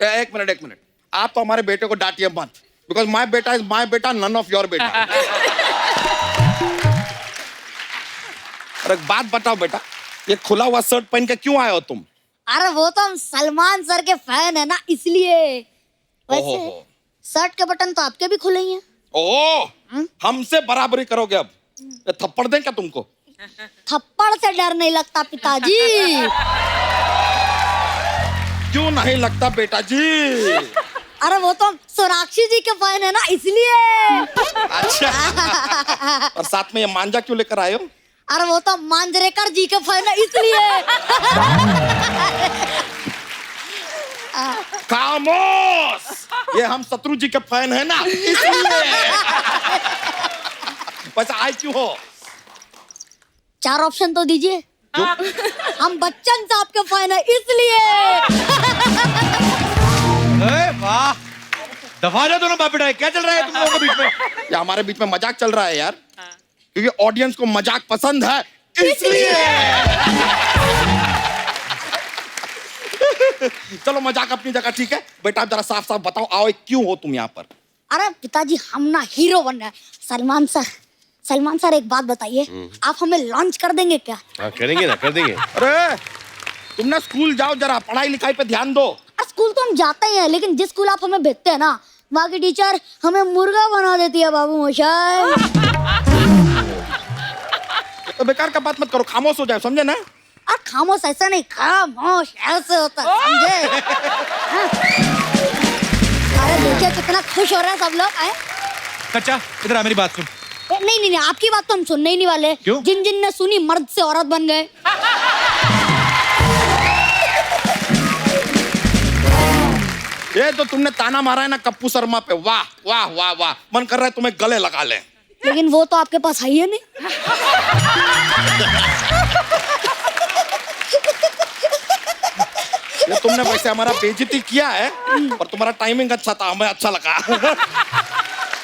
एक मिनट, आप तो हमारे बेटे को डांटिए मत, बिकॉज माय बेटा इज माय बेटा, नन ऑफ योर बेटा। और एक बात बताओ बेटा, ये खुला हुआ शर्ट पहन के क्यों आए हो तुम? अरे वो तो हम सलमान सर के फैन है ना, इसलिए। वैसे शर्ट के बटन तो आपके भी खुले ही हैं। ओह, हमसे बराबरी करोगे अब? ये थप्पड़ दें क्या तुमको? थप्पड़ से डर नहीं लगता पिताजी। क्यों नहीं लगता बेटा जी? अरे वो तो हम सोनाक्षी जी के फैन है ना, इसलिए। अच्छा। और साथ में ये मांझा क्यों लेकर आए हो? अरे वो तो मांजरेकर जी के फैन है, इसलिए। खामोश, ये हम शत्रु जी के फैन है ना, इसलिए। वैसे आए क्यों हो? 4 ऑप्शन तो दीजिए। हम बच्चन साहब के फैन है, इसलिए। वाह, दफा जा दोनों बाप बेटा, क्या चल रहा है तुम लोगों के बीच में? ये हमारे बीच में मजाक चल रहा है यार, क्योंकि ऑडियंस को मजाक पसंद है, इसलिए। चलो मजाक अपनी जगह ठीक है। बेटा आप जरा साफ साफ बताओ, आओ क्यों हो तुम यहाँ पर? अरे पिताजी, हम ना हीरो बन रहे हैं। सलमान सर एक बात बताइए, आप हमें लॉन्च कर देंगे क्या? हाँ करेंगे ना, कर देंगे। अरे तुम ना स्कूल जाओ, जरा पढ़ाई लिखाई पे ध्यान दो। स्कूल तो हम जाते ही हैं, लेकिन जिस स्कूल आप हमें भेजते हैं ना, वहाँ की टीचर हमें मुर्गा बना देती है बाबू मोशाय। तो बेकार का बात मत करो, खामोश हो जाए, समझे ना? और खामोश ऐसा नहीं, खामोश ऐसे होता है, समझे? हाँ। अरे देखिए कितना खुश हो रहे हैं सब लोग। आए कच्चा इधर आ, मेरी बात सुन। नहीं नहीं नहीं, आपकी बात तो हम सुनने ही नहीं वाले। क्यों? जिन जिन ने सुनी मर्द से औरत बन गए। ये तो तुमने ताना मारा है ना कप्पू शर्मा पे, वाह वाह वाह वाह, मन कर रहा है तुम्हें गले लगा ले। लेकिन वो तो आपके पास है ही नहीं। ये तुमने वैसे हमारा बेइज्जती किया है, पर तुम्हारा टाइमिंग अच्छा था, हमें अच्छा लगा।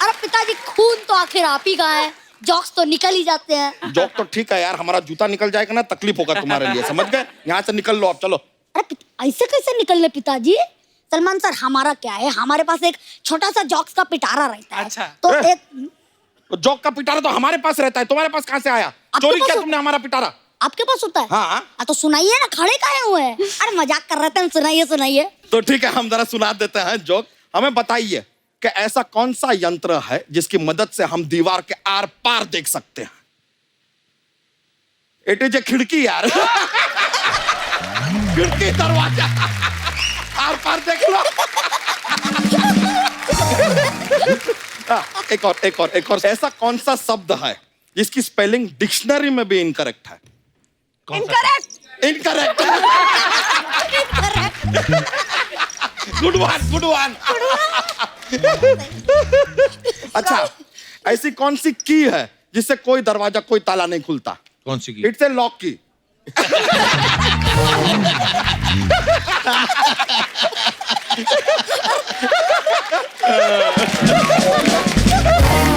अरे पिताजी खून तो आखिर आप ही का है, जॉक्स तो निकल ही जाते हैं। जोक तो ठीक है यार, हमारा जूता निकल जाएगा ना तकलीफ होगा तुम्हारे लिए, समझ गए? यहाँ से निकल लो अब, चलो। अरे ऐसे कैसे निकलने पिताजी? सलमान सर हमारा क्या है, हमारे पास एक छोटा सा जॉक्स का पिटारा रहता है। अच्छा। तो एक तो जोक का पिटारा तो हमारे पास रहता है, तुम्हारे पास कहाँ से आया? चोरी किया तुमने हमारा पिटारा? आपके पास होता है? हाँ। तो सुनाइए ना, खड़े काहे हुए हैं? अरे मजाक कर रहे थे हम, सुनाइए सुनाइए। तो ठीक है, हम जरा सुना देते हैं जोक। हमें बताइए कि ऐसा कौन सा यंत्र है जिसकी मदद से हम दीवार के आर पार देख सकते हैं? इट इज ए खिड़की यार। खिड़की, दरवाजा, आर पार देख लो। एक और ऐसा कौन सा शब्द है जिसकी स्पेलिंग डिक्शनरी में भी इनकरेक्ट है? इनकरेक्ट। Good one. अच्छा, ऐसी कौन सी की है जिससे कोई दरवाजा, कोई ताला नहीं खुलता? कौन सी की? इट्स ए लॉक की।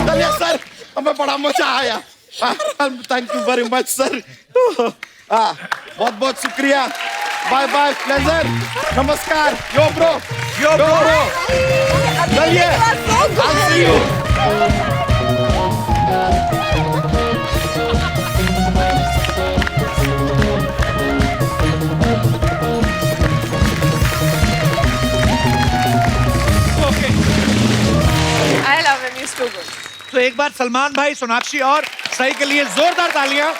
चलिए सर, हमें बड़ा मजा आया। Thank you very much sir. बहुत बहुत शुक्रिया। बाय बाय, प्लेजर, नमस्कार। यो ब्रो, यो ब्रो। चलिए, I'll see you. I love him, he's too good. तो एक बार सलमान भाई, सोनाक्षी और सही के लिए जोरदार तालियां।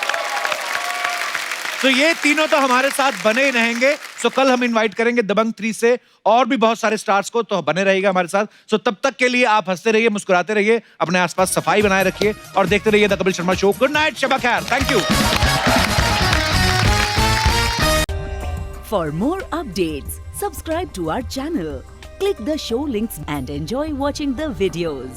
तो ये तीनों तो हमारे साथ बने ही रहेंगे। सो कल हम इनवाइट करेंगे दबंग 3 से और भी बहुत सारे स्टार्स को, तो बने रहिएगा हमारे साथ। सो तब तक के लिए आप हंसते रहिए, मुस्कुराते रहिए, अपने आसपास सफाई बनाए रखिए और देखते रहिए the Kapil Sharma show. Good night, Shaba Khair, thank you. For more updates, subscribe to our channel, click the show links and enjoy watching the videos.